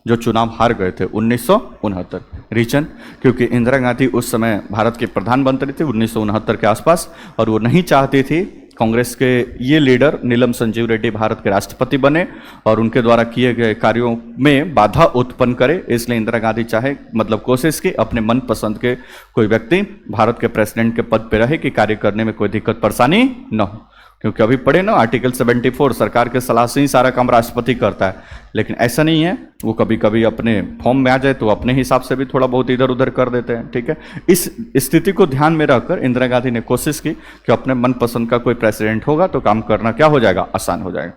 जो चुनाव हार गए थे 1969। रीजन, क्योंकि इंदिरा गांधी उस समय भारत के प्रधानमंत्री थे 1969 के आसपास, और वो नहीं चाहती थी कांग्रेस के ये लीडर नीलम संजीव रेड्डी भारत के राष्ट्रपति बने और उनके द्वारा किए गए कार्यों में बाधा उत्पन्न करे। इसलिए इंदिरा गांधी चाहे कोशिश की अपने मनपसंद के कोई व्यक्ति भारत के प्रेसिडेंट के पद पर रहे कि कार्य करने में कोई दिक्कत परेशानी न हो। क्योंकि अभी पढ़े ना आर्टिकल 74, सरकार के सलाह से ही सारा काम राष्ट्रपति करता है, लेकिन ऐसा नहीं है। वो कभी कभी अपने फॉर्म में आ जाए तो अपने हिसाब से भी थोड़ा बहुत इधर उधर कर देते हैं, ठीक है। इस स्थिति को ध्यान में रखकर इंदिरा गांधी ने कोशिश की कि अपने मनपसंद का कोई प्रेसिडेंट होगा तो काम करना क्या हो जाएगा, आसान हो जाएगा।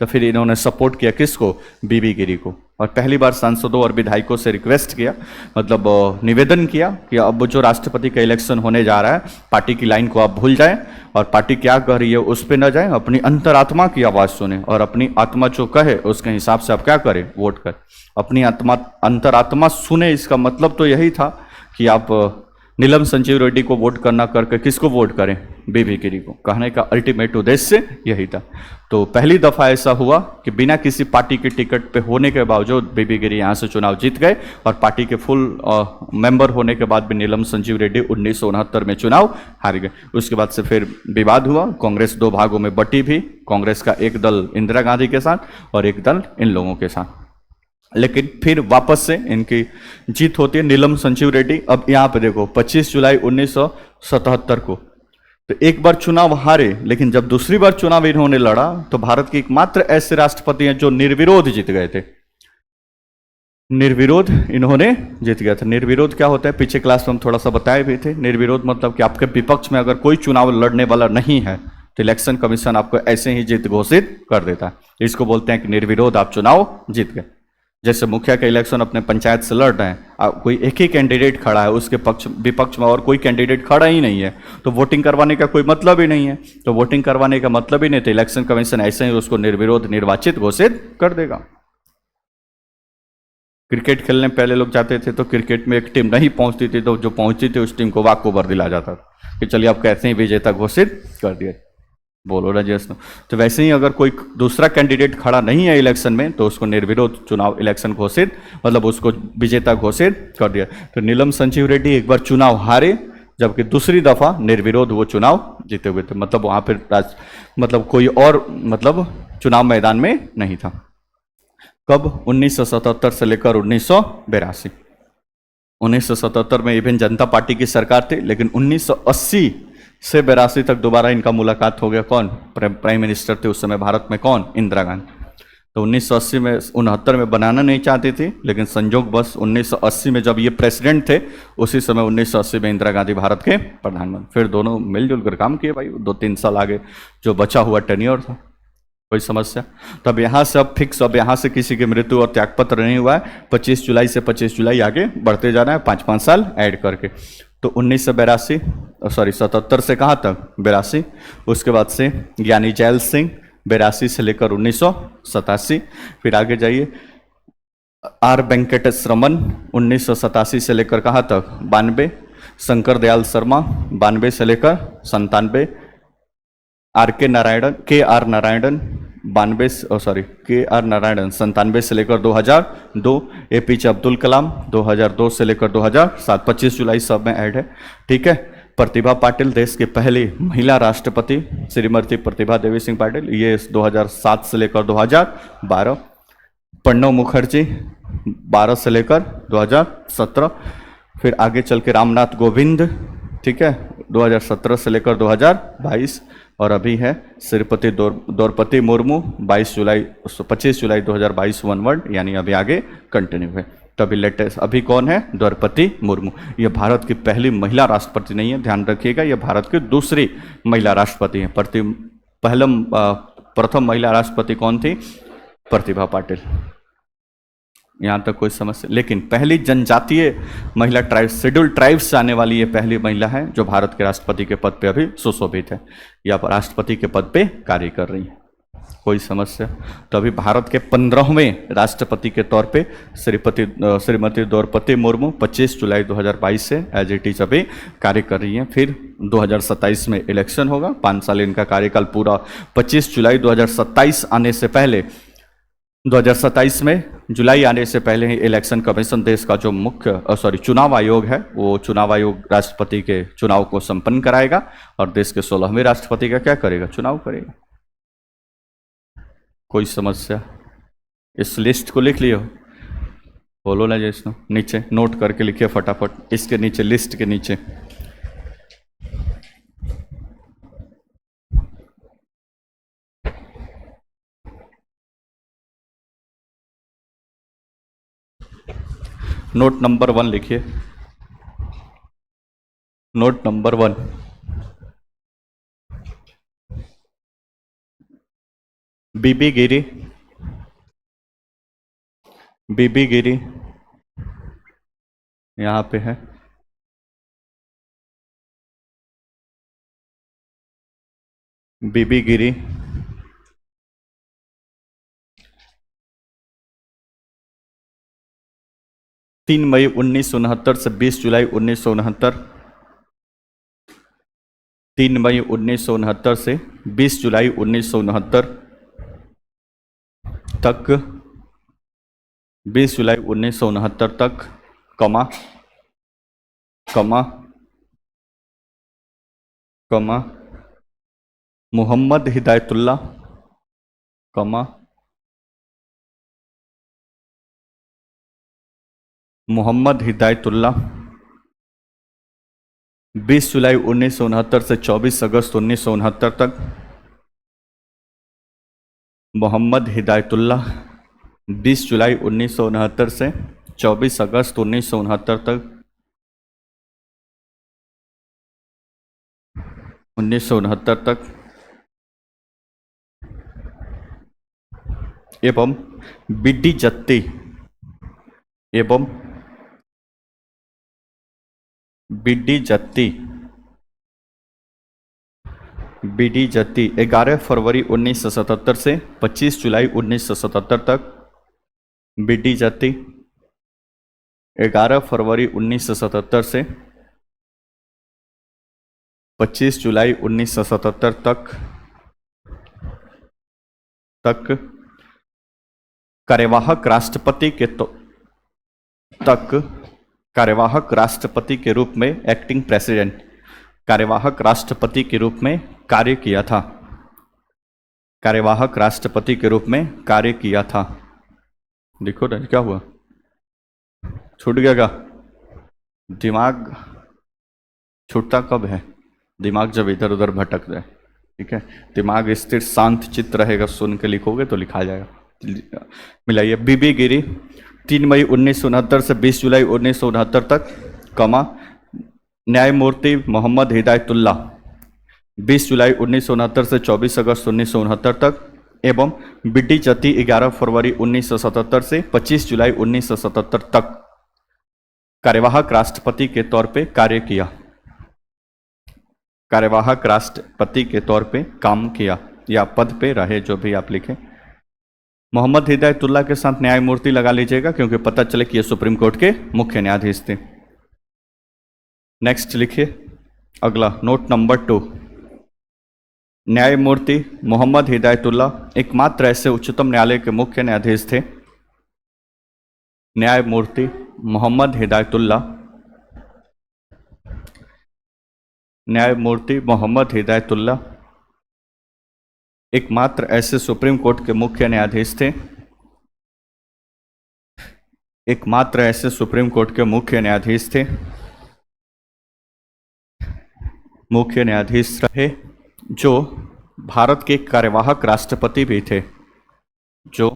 तो फिर इन्होंने सपोर्ट किया किसको, बीबी गिरी को। और पहली बार सांसदों और विधायकों से रिक्वेस्ट किया, निवेदन किया कि अब जो राष्ट्रपति का इलेक्शन होने जा रहा है, पार्टी की लाइन को आप भूल जाएं और पार्टी क्या कह रही है उस पर न जाएं, अपनी अंतरात्मा की आवाज़ सुने और अपनी आत्मा जो कहे उसके हिसाब से आप क्या करें, वोट करें। अपनी आत्मा, अंतरात्मा सुने, इसका मतलब तो यही था कि आप नीलम संजीव रेड्डी को वोट करना करके किसको वोट करें, बीबी गिरी को। कहने का अल्टीमेट उद्देश्य यही था। तो पहली दफा ऐसा हुआ कि बिना किसी पार्टी के टिकट पे होने के बावजूद बीबी गिरी यहाँ से चुनाव जीत गए और पार्टी के फुल मेंबर होने के बाद भी नीलम संजीव रेड्डी 1969 में चुनाव हार गए। उसके बाद से फिर विवाद हुआ, कांग्रेस 2 भागों में बटी भी। कांग्रेस का एक दल इंदिरा गांधी के साथ और एक दल इन लोगों के साथ। लेकिन फिर वापस से इनकी जीत होती है, नीलम संजीव रेड्डी। अब यहाँ पे देखो 25 जुलाई 1977 को तो एक बार चुनाव हारे, लेकिन जब दूसरी बार चुनाव इन्होंने लड़ा तो भारत के एकमात्र ऐसे राष्ट्रपति हैं जो निर्विरोध जीत गए थे। निर्विरोध इन्होंने जीत गया था। निर्विरोध क्या होता है, पीछे क्लास में हम थोड़ा सा बताए भी थे। निर्विरोध मतलब कि आपके विपक्ष में अगर कोई चुनाव लड़ने वाला नहीं है तो इलेक्शन कमीशन आपको ऐसे ही जीत घोषित कर देता है। इसको बोलते हैं कि निर्विरोध आप चुनाव जीत गए। जैसे मुखिया का इलेक्शन अपने पंचायत से लड़ रहे हैं, कोई एक ही कैंडिडेट खड़ा है, उसके विपक्ष में और कोई कैंडिडेट खड़ा ही नहीं है, तो वोटिंग करवाने का कोई मतलब ही नहीं है। तो वोटिंग करवाने का मतलब ही नहीं, तो इलेक्शन कमीशन ऐसे ही उसको निर्विरोध निर्वाचित घोषित कर देगा। क्रिकेट खेलने पहले लोग जाते थे तो क्रिकेट में एक टीम नहीं पहुंचती थी तो जो पहुंचती थी उस टीम को वॉक ओवर दिला जाता था कि चलिए आप कैसे ही विजेता घोषित कर दिया। बोलो ना जैसे। तो वैसे ही अगर कोई दूसरा कैंडिडेट खड़ा नहीं है इलेक्शन में तो उसको निर्विरोध चुनाव इलेक्शन घोषित, उसको विजेता घोषित कर दिया। तो नीलम संजीव रेड्डी एक बार चुनाव हारे, जबकि दूसरी दफा निर्विरोध वो चुनाव जीते हुए थे। वहां पर कोई और चुनाव मैदान में नहीं था। कब? 1977 से लेकर 1982। 1977 में इवन जनता पार्टी की सरकार थी, लेकिन 1980 से 82 तक दोबारा इनका मुलाकात हो गया। कौन प्राइम मिनिस्टर थे उस समय भारत में? कौन? इंदिरा गांधी। तो 1980 में 69 में बनाना नहीं चाहती थी, लेकिन संजोग बस 1980 में जब ये प्रेसिडेंट थे उसी समय 1980 में इंदिरा गांधी भारत के प्रधानमंत्री। फिर दोनों मिलजुल कर काम किए भाई, 2-3 साल आगे जो बचा हुआ टेन्योर था। कोई समस्या? तब यहाँ से अब फिक्स, अब यहाँ से किसी की मृत्यु और त्यागपत्र नहीं हुआ है। 25 जुलाई से 25 जुलाई आगे बढ़ते जाना है, 5-5 साल ऐड करके। तो 1982 सॉरी 77 से कहाँ तक 82, उसके बाद से ज्ञानी जैल सिंह 82 से लेकर 1987, फिर आगे जाइए आर वेंकटेश्वरमन 1987 से लेकर कहाँ तक 92, शंकर दयाल शर्मा 92 से लेकर 97, के आर नारायणन 97 से लेकर 2002, एपीजे अब्दुल कलाम 2002 से लेकर 2007, 25 जुलाई सब में ऐड है, ठीक है। प्रतिभा पाटिल देश की पहली महिला राष्ट्रपति श्रीमती प्रतिभा देवी सिंह पाटिल, ये 2007 से लेकर 2012, प्रणब मुखर्जी 12 से लेकर 2017, फिर आगे चल के रामनाथ कोविंद, ठीक है, 2017 से लेकर 2022, और अभी है श्रीपति द्रौपदी मुर्मू 25 जुलाई 2022 1 यानी अभी आगे कंटिन्यू है। तो अभी लेटेस्ट अभी कौन है, द्रौपदी मुर्मू। ये भारत की पहली महिला राष्ट्रपति नहीं है, ध्यान रखिएगा, ये भारत की दूसरी महिला राष्ट्रपति है। प्रथम महिला राष्ट्रपति कौन थी, प्रतिभा पाटिल। यहाँ तक कोई समस्या, लेकिन पहली जनजातीय महिला ट्राइब शेड्यूल्ड ट्राइब्स से आने वाली ये पहली महिला है जो भारत के राष्ट्रपति के पद पे अभी सुशोभित है या राष्ट्रपति के पद पे कार्य कर रही है। कोई समस्या? तो अभी भारत के 15वें राष्ट्रपति के तौर पे श्रीमती द्रौपदी मुर्मू 25 जुलाई 2022 से एज इट इज अभी कार्य कर रही हैं। फिर 2027 में इलेक्शन होगा, 5 साल इनका कार्यकाल पूरा। 25 जुलाई 2027 आने से पहले 2027 में जुलाई आने से पहले ही इलेक्शन कमीशन देश का जो चुनाव आयोग है, वो चुनाव आयोग राष्ट्रपति के चुनाव को संपन्न कराएगा और देश के 16वें राष्ट्रपति का क्या करेगा, चुनाव करेगा। कोई समस्या? इस लिस्ट को लिख लियो, बोलो ना जैसे नीचे नोट करके लिखिए फटाफट, इसके नीचे लिस्ट के नीचे। नोट नंबर 1 लिखिए, नोट नंबर 1, बीबी गिरी, बीबी गिरी यहां पे है, बीबी गिरी। तीन मई 1969 से 20 जुलाई 1969, 3 मई 1969 से 20 जुलाई 1969 तक, 20 जुलाई 1969 तक, कमा मोहम्मद हिदायतुल्लाह, मोहम्मद हिदायतुल्लाह 20 जुलाई 1969 से 24 अगस्त 1969 तक, मोहम्मद हिदायतुल्लाह 20 जुलाई 1969 से 24 अगस्त 1969 तक, 1969 तक, एवं बिड्डी जत्ती, एवं बिड्डी जत्ती 11 फरवरी 1977 से 25 जुलाई 1977 तक, बिड्डी जत्ती 11 फरवरी 1977 से 25 जुलाई 1977 तक कार्यवाहक राष्ट्रपति के रूप में एक्टिंग प्रेसिडेंट, कार्यवाहक राष्ट्रपति के रूप में कार्य किया था, कार्यवाहक राष्ट्रपति के रूप में कार्य किया था। देखो ना क्या हुआ, छूट गया क्या? दिमाग छूटता कब है? दिमाग जब इधर उधर भटक जाए, ठीक है। दिमाग स्थिर शांत चित्त रहेगा, सुन के लिखोगे तो लिखा जाएगा। मिलाइए, बीबी गिरी 3 मई 1969 से 20 जुलाई 1969 तक, न्यायमूर्ति मोहम्मद हिदायतुल्लाह 20 जुलाई 1969 से 24 अगस्त 1969 तक, एवं बिड्डी जत्ती 11 फरवरी 1977 से 25 जुलाई 1977 तक। कार्यवाहक राष्ट्रपति के तौर पे कार्य किया, कार्यवाहक राष्ट्रपति के तौर पे काम किया या पद पे रहे, जो भी आप लिखें। मोहम्मद हिदायतुल्लाह के साथ न्यायमूर्ति लगा लीजिएगा क्योंकि पता चले कि ये सुप्रीम कोर्ट के मुख्य न्यायाधीश थे। नेक्स्ट लिखिए अगला नोट नंबर 2। न्यायमूर्ति मोहम्मद हिदायतुल्लाह एकमात्र ऐसे उच्चतम न्यायालय के मुख्य न्यायाधीश थे। न्यायमूर्ति मोहम्मद हिदायतुल्लाह, न्यायमूर्ति मोहम्मद हिदायतुल्लाह एकमात्र ऐसे सुप्रीम कोर्ट के मुख्य न्यायाधीश थे, एकमात्र ऐसे सुप्रीम कोर्ट के मुख्य न्यायाधीश थे, मुख्य न्यायाधीश रहे जो भारत के कार्यवाहक राष्ट्रपति भी थे, जो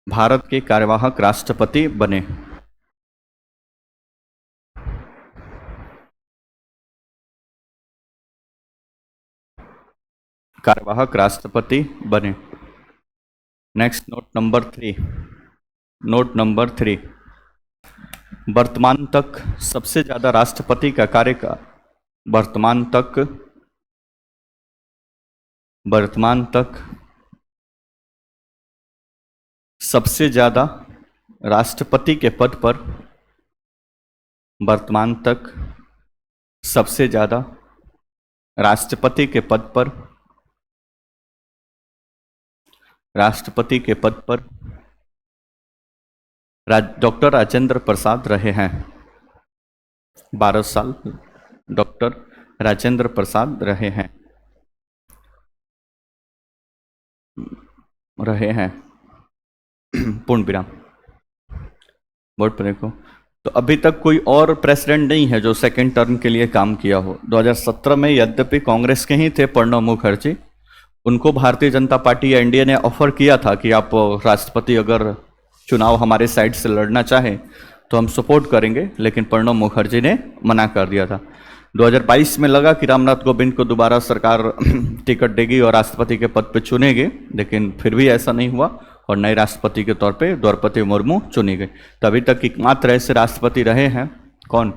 भारत के कार्यवाहक राष्ट्रपति बने। कार्यवाहक राष्ट्रपति बने। Next note number 3। Note number 3, वर्तमान तक सबसे ज्यादा राष्ट्रपति का कार्यकाल, वर्तमान तक सबसे ज्यादा राष्ट्रपति के पद पर, वर्तमान तक सबसे ज्यादा राष्ट्रपति के पद पर, राष्ट्रपति के पद पर डॉक्टर राजेंद्र प्रसाद रहे हैं। 12 साल डॉक्टर राजेंद्र प्रसाद रहे हैं। पूर्ण विराम। बोर्ड पर देखो तो अभी तक कोई और प्रेसिडेंट नहीं है जो सेकेंड टर्म के लिए काम किया हो। 2017 में यद्यपि कांग्रेस के ही थे प्रणब मुखर्जी, उनको भारतीय जनता पार्टी या एनडीए ने ऑफर किया था कि आप राष्ट्रपति अगर चुनाव हमारे साइड से लड़ना चाहें तो हम सपोर्ट करेंगे, लेकिन प्रणब मुखर्जी ने मना कर दिया था। 2022 में लगा कि रामनाथ कोविंद को दोबारा सरकार टिकट देगी और राष्ट्रपति के पद पर चुनेगी, लेकिन फिर भी ऐसा नहीं हुआ और नए राष्ट्रपति के तौर पे द्रौपदी मुर्मू चुनी गई। तो अभी तक एकमात्र ऐसे राष्ट्रपति रहे हैं कौन?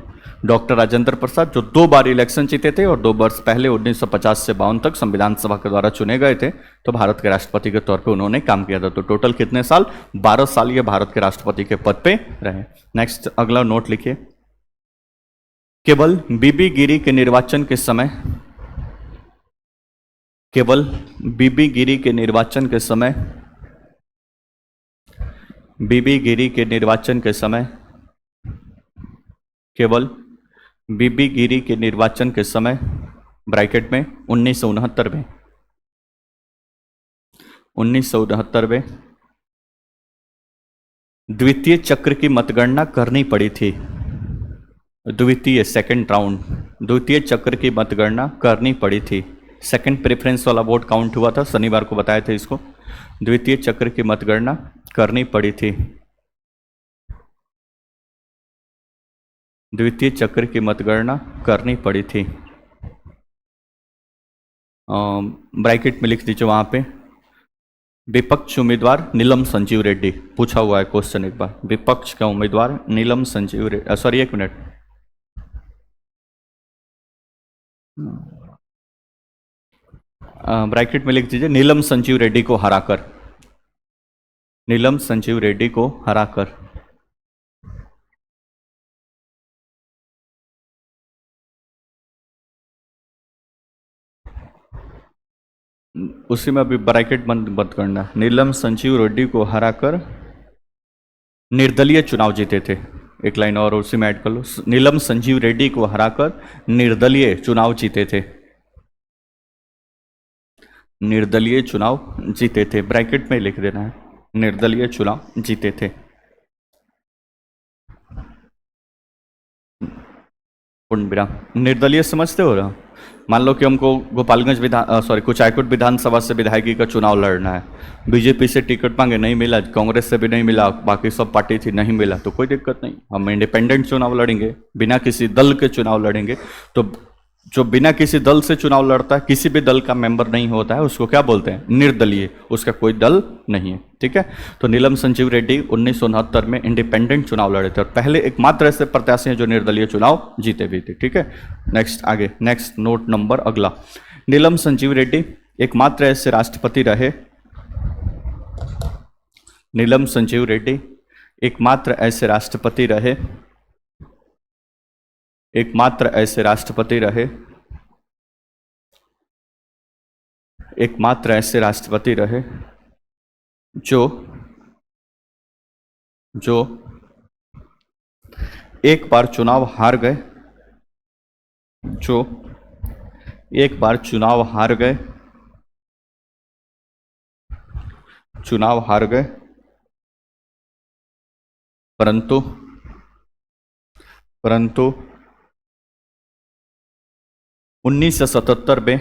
डॉक्टर राजेंद्र प्रसाद, जो 2 बार इलेक्शन जीते थे और 2 वर्ष पहले 1950 से 52 तक संविधान सभा के द्वारा चुने गए थे, तो भारत के राष्ट्रपति के तौर पे उन्होंने काम किया था। तो टोटल कितने साल? 12 साल ये भारत के राष्ट्रपति के पद पे रहे। नेक्स्ट अगला नोट लिखिए, केवल बीबी गिरी के निर्वाचन के समय, केवल बीबी गिरी के निर्वाचन के समय, बीबी गिरी के निर्वाचन के समय, केवल बीबी गिरी के निर्वाचन के समय ब्रैकेट में 1969 में, 1969 में द्वितीय चक्र की मतगणना करनी पड़ी थी। द्वितीय सेकंड राउंड, द्वितीय चक्र की मतगणना करनी पड़ी थी। सेकंड प्रेफरेंस वाला वोट काउंट हुआ था, शनिवार को बताए थे इसको। द्वितीय चक्र की मतगणना करनी पड़ी थी, द्वितीय चक्र की मतगणना करनी पड़ी थी। ब्रैकेट में लिख दीजिए वहां पे, विपक्ष उम्मीदवार नीलम संजीव रेड्डी, पूछा हुआ है क्वेश्चन एक बार। विपक्ष का उम्मीदवार नीलम संजीव रेड्डी, सॉरी एक मिनट, ब्रैकेट में लिख दीजिए नीलम संजीव रेड्डी को हराकर, नीलम संजीव रेड्डी को हराकर। उसी में अभी ब्रैकेट बंद करना। नीलम संजीव रेड्डी को हराकर निर्दलीय चुनाव जीते थे। एक लाइन और उसी में ऐड कर लो, नीलम संजीव रेड्डी को हराकर निर्दलीय चुनाव जीते थे, निर्दलीय चुनाव जीते थे। ब्रैकेट में लिख देना है, निर्दलीय चुनाव जीते थे। पूर्ण विराम। निर्दलीय समझते हो रहा? मान लो कि हमको गोपालगंज कुचायकोट विधानसभा से विधायकी का चुनाव लड़ना है, बीजेपी से टिकट मांगे नहीं मिला, कांग्रेस से भी नहीं मिला, बाकी सब पार्टी थी नहीं मिला, तो कोई दिक्कत नहीं, हम इंडिपेंडेंट चुनाव लड़ेंगे, बिना किसी दल के चुनाव लड़ेंगे। तो जो बिना किसी दल से चुनाव लड़ता है, किसी भी दल का मेंबर नहीं होता है, उसको क्या बोलते हैं? निर्दलीय। उसका कोई दल नहीं है, ठीक है। तो नीलम संजीव रेड्डी 1969 में इंडिपेंडेंट चुनाव लड़े थे और पहले एकमात्र ऐसे प्रत्याशी हैं जो निर्दलीय चुनाव जीते भी थे, ठीक है। नेक्स्ट आगे, नेक्स्ट नोट नंबर अगला, नीलम संजीव रेड्डी एकमात्र ऐसे राष्ट्रपति रहे, नीलम संजीव रेड्डी एकमात्र ऐसे राष्ट्रपति रहे, एकमात्र ऐसे राष्ट्रपति रहे, एकमात्र ऐसे राष्ट्रपति रहे जो एक बार चुनाव हार गए, जो एक बार चुनाव हार गए, चुनाव हार गए, परंतु परंतु 1977 में,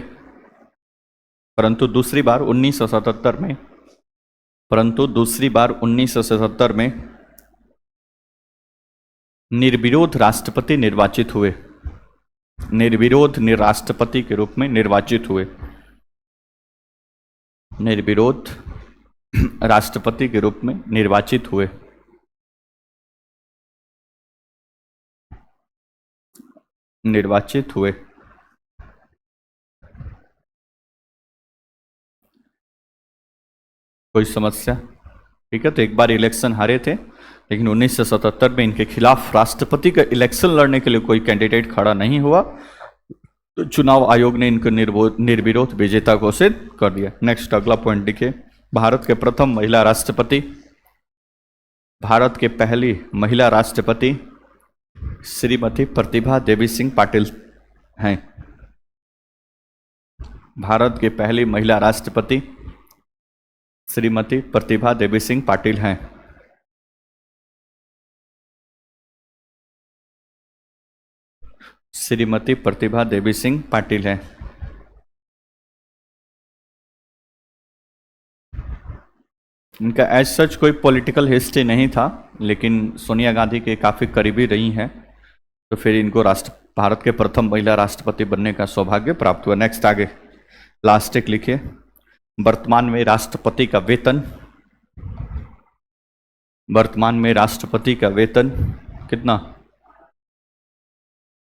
परंतु दूसरी बार 1977 में, परंतु दूसरी बार 1977 में निर्विरोध राष्ट्रपति निर्वाचित हुए, निर्विरोध राष्ट्रपति के रूप में निर्वाचित हुए, निर्विरोध राष्ट्रपति के रूप में निर्वाचित हुए, निर्वाचित हुए। कोई समस्या? ठीक है, तो एक बार इलेक्शन हारे थे, लेकिन 1977 में इनके खिलाफ राष्ट्रपति का इलेक्शन लड़ने के लिए कोई कैंडिडेट खड़ा नहीं हुआ, तो चुनाव आयोग ने इनको निर्विरोध विजेता घोषित कर दिया। नेक्स्ट अगला पॉइंट देखिए, भारत के प्रथम महिला राष्ट्रपति, भारत के पहली महिला राष्ट्रपति श्रीमती प्रतिभा देवी सिंह पाटिल हैं। भारत की पहली महिला राष्ट्रपति श्रीमती प्रतिभा देवी सिंह पाटिल हैं। श्रीमती प्रतिभा देवी सिंह पाटिल हैं। इनका एज सच कोई पॉलिटिकल हिस्ट्री नहीं था, लेकिन सोनिया गांधी के काफ़ी करीबी रही हैं, तो फिर इनको भारत के प्रथम महिला राष्ट्रपति बनने का सौभाग्य प्राप्त हुआ। नेक्स्ट आगे लास्ट एक लिखिए, वर्तमान में राष्ट्रपति का वेतन, वर्तमान में राष्ट्रपति का वेतन कितना?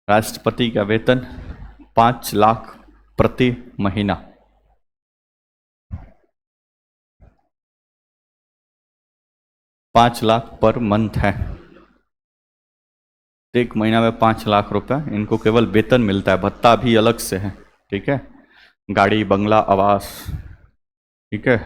राष्ट्रपति का वेतन 5 लाख प्रति महीना, 5 लाख पर मंथ है। एक महीना में 5 लाख रुपया इनको केवल वेतन मिलता है, भत्ता भी अलग से है, ठीक है। गाड़ी, बंगला, आवास, ठीक है।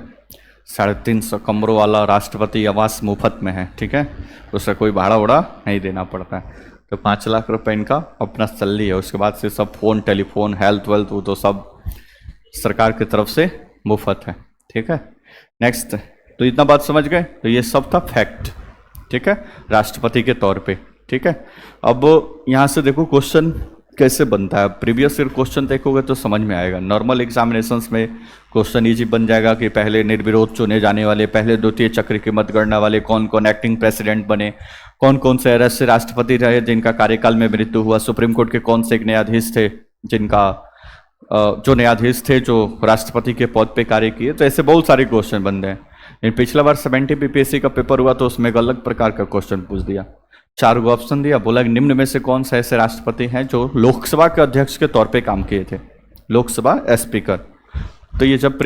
350 कमरों वाला राष्ट्रपति आवास मुफ्त में है, ठीक है, उसका कोई भाड़ा उड़ा नहीं देना पड़ता है। तो 5 लाख रुपए इनका अपना सैलरी है। उसके बाद से सब फोन, टेलीफोन, हेल्थ वेल्थ वो तो सब सरकार की तरफ से मुफ्त है, ठीक है। नेक्स्ट, तो इतना बात समझ गए? तो ये सब था फैक्ट, ठीक है, राष्ट्रपति के तौर पे, ठीक है। अब यहाँ से देखो क्वेश्चन कैसे बनता है। प्रीवियस ईयर क्वेश्चन देखोगे तो समझ में आएगा। नॉर्मल एग्जामिनेशंस में क्वेश्चन इजी बन जाएगा कि पहले निर्विरोध चुने जाने वाले, पहले द्वितीय चक्र की मतगणना वाले कौन कौन एक्टिंग प्रेसिडेंट बने, कौन कौन से ऐसे राष्ट्रपति रहे जिनका कार्यकाल में मृत्यु हुआ, सुप्रीम कोर्ट के कौन से एक न्यायाधीश थे जिनका जो न्यायाधीश थे जो राष्ट्रपति के पद पे कार्य किए। तो ऐसे बहुत सारे क्वेश्चन बन रहे हैं। लेकिन पिछला बार 70 बीपीएससी का पेपर हुआ तो उसमें एक अलग प्रकार का क्वेश्चन पूछ दिया। 4 गो ऑप्शन दिया, बोला कि निम्न में से कौन से ऐसे राष्ट्रपति हैं जो लोकसभा के अध्यक्ष के तौर पे काम किए थे, लोकसभा स्पीकर। तो ये जब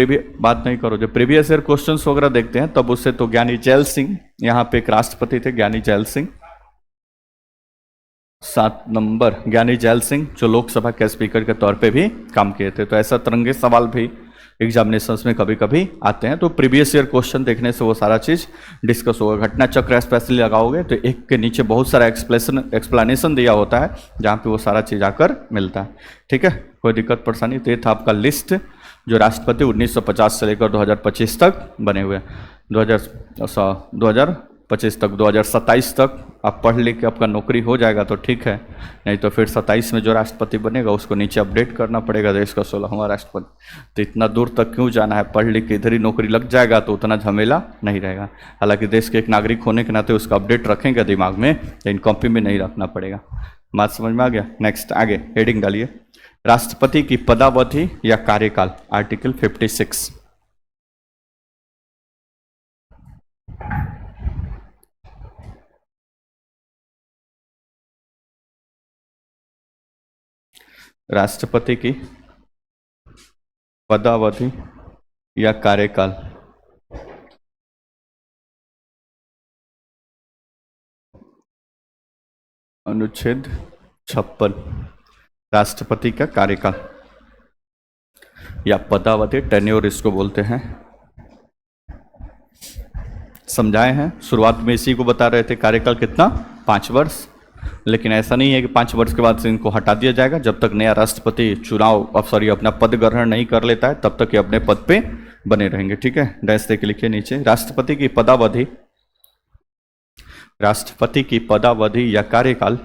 बात नहीं करो, जब प्रीवियस ईयर क्वेश्चंस वगैरह देखते हैं तब उससे तो ज्ञानी जैल सिंह यहाँ पे एक राष्ट्रपति थे, ज्ञानी जैल सिंह। 7 नंबर ज्ञानी जैल सिंह जो लोकसभा के स्पीकर के तौर पे भी काम किए थे। तो ऐसा तरंगे सवाल भी एग्जामिनेशंस में कभी कभी आते हैं। तो प्रीवियस ईयर क्वेश्चन देखने से वो सारा चीज डिस्कस होगा। घटना चक्र स्पेशली लगाओगे तो एक के नीचे बहुत सारा एक्सप्लेनेशन दिया होता है जहाँ पे वो सारा चीज आकर मिलता है, ठीक है। कोई दिक्कत परेशानी? तो ये था आपका लिस्ट जो राष्ट्रपति 1950 से लेकर 2025 तक बने हुए हैं। 2025 तक, 2027 तक आप पढ़ लिख के आपका नौकरी हो जाएगा तो ठीक है, नहीं तो फिर 27 में जो राष्ट्रपति बनेगा उसको नीचे अपडेट करना पड़ेगा देश का 16वां राष्ट्रपति। तो इतना दूर तक क्यों जाना है, पढ़ लिख के इधर ही नौकरी लग जाएगा तो उतना झमेला नहीं रहेगा। हालांकि देश के एक नागरिक होने के नाते उसका अपडेट रखेंगे दिमाग में, लेकिन कॉपी में नहीं रखना पड़ेगा। बात समझ में आ गया? नेक्स्ट आगे हेडिंग डालिए, राष्ट्रपति की पदावधि या कार्यकाल, आर्टिकल 56। राष्ट्रपति की पदावधि या कार्यकाल, अनुच्छेद 56, राष्ट्रपति का कार्यकाल या पदावधि, टेन्योर इसको बोलते हैं। समझाए हैं, शुरुआत में इसी को बता रहे थे, कार्यकाल कितना, 5 वर्ष। लेकिन ऐसा नहीं है कि 5 वर्ष के बाद से इनको हटा दिया जाएगा। जब तक नया राष्ट्रपति अपना पद ग्रहण नहीं कर लेता है तब तक ये अपने पद पे बने रहेंगे। ठीक है, डैश दे के लिखिए नीचे। राष्ट्रपति की पदावधि, राष्ट्रपति की पदावधि या कार्यकाल,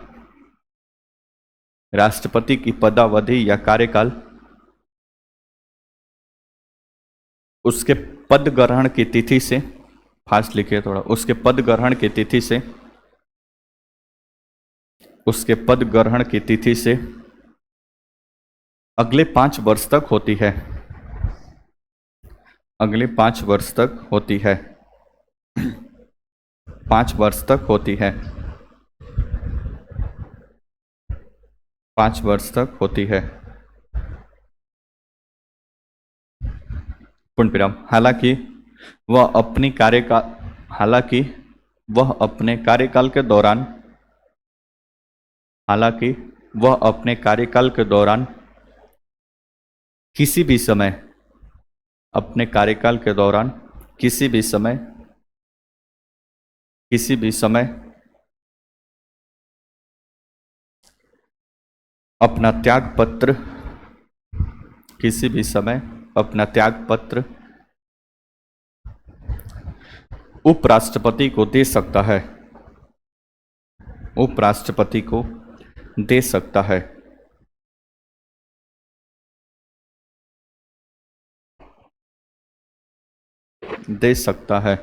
राष्ट्रपति की पदावधि या कार्यकाल उसके पद ग्रहण की तिथि से, फास्ट लिखिए थोड़ा, उसके पद ग्रहण की तिथि से, उसके पद ग्रहण की तिथि से अगले 5 वर्ष तक होती है, अगले 5 वर्ष तक होती है, 5 वर्ष तक होती है, 5 वर्ष तक होती है, पूर्ण विराम। हालांकि वह अपनी कार्यकाल, हालांकि वह अपने कार्यकाल के दौरान, हालांकि वह अपने कार्यकाल के दौरान किसी भी समय, अपने कार्यकाल के दौरान किसी भी समय, किसी भी समय अपना त्याग पत्र, किसी भी समय अपना त्याग पत्र उपराष्ट्रपति को दे सकता है, उपराष्ट्रपति को दे सकता है, दे सकता है,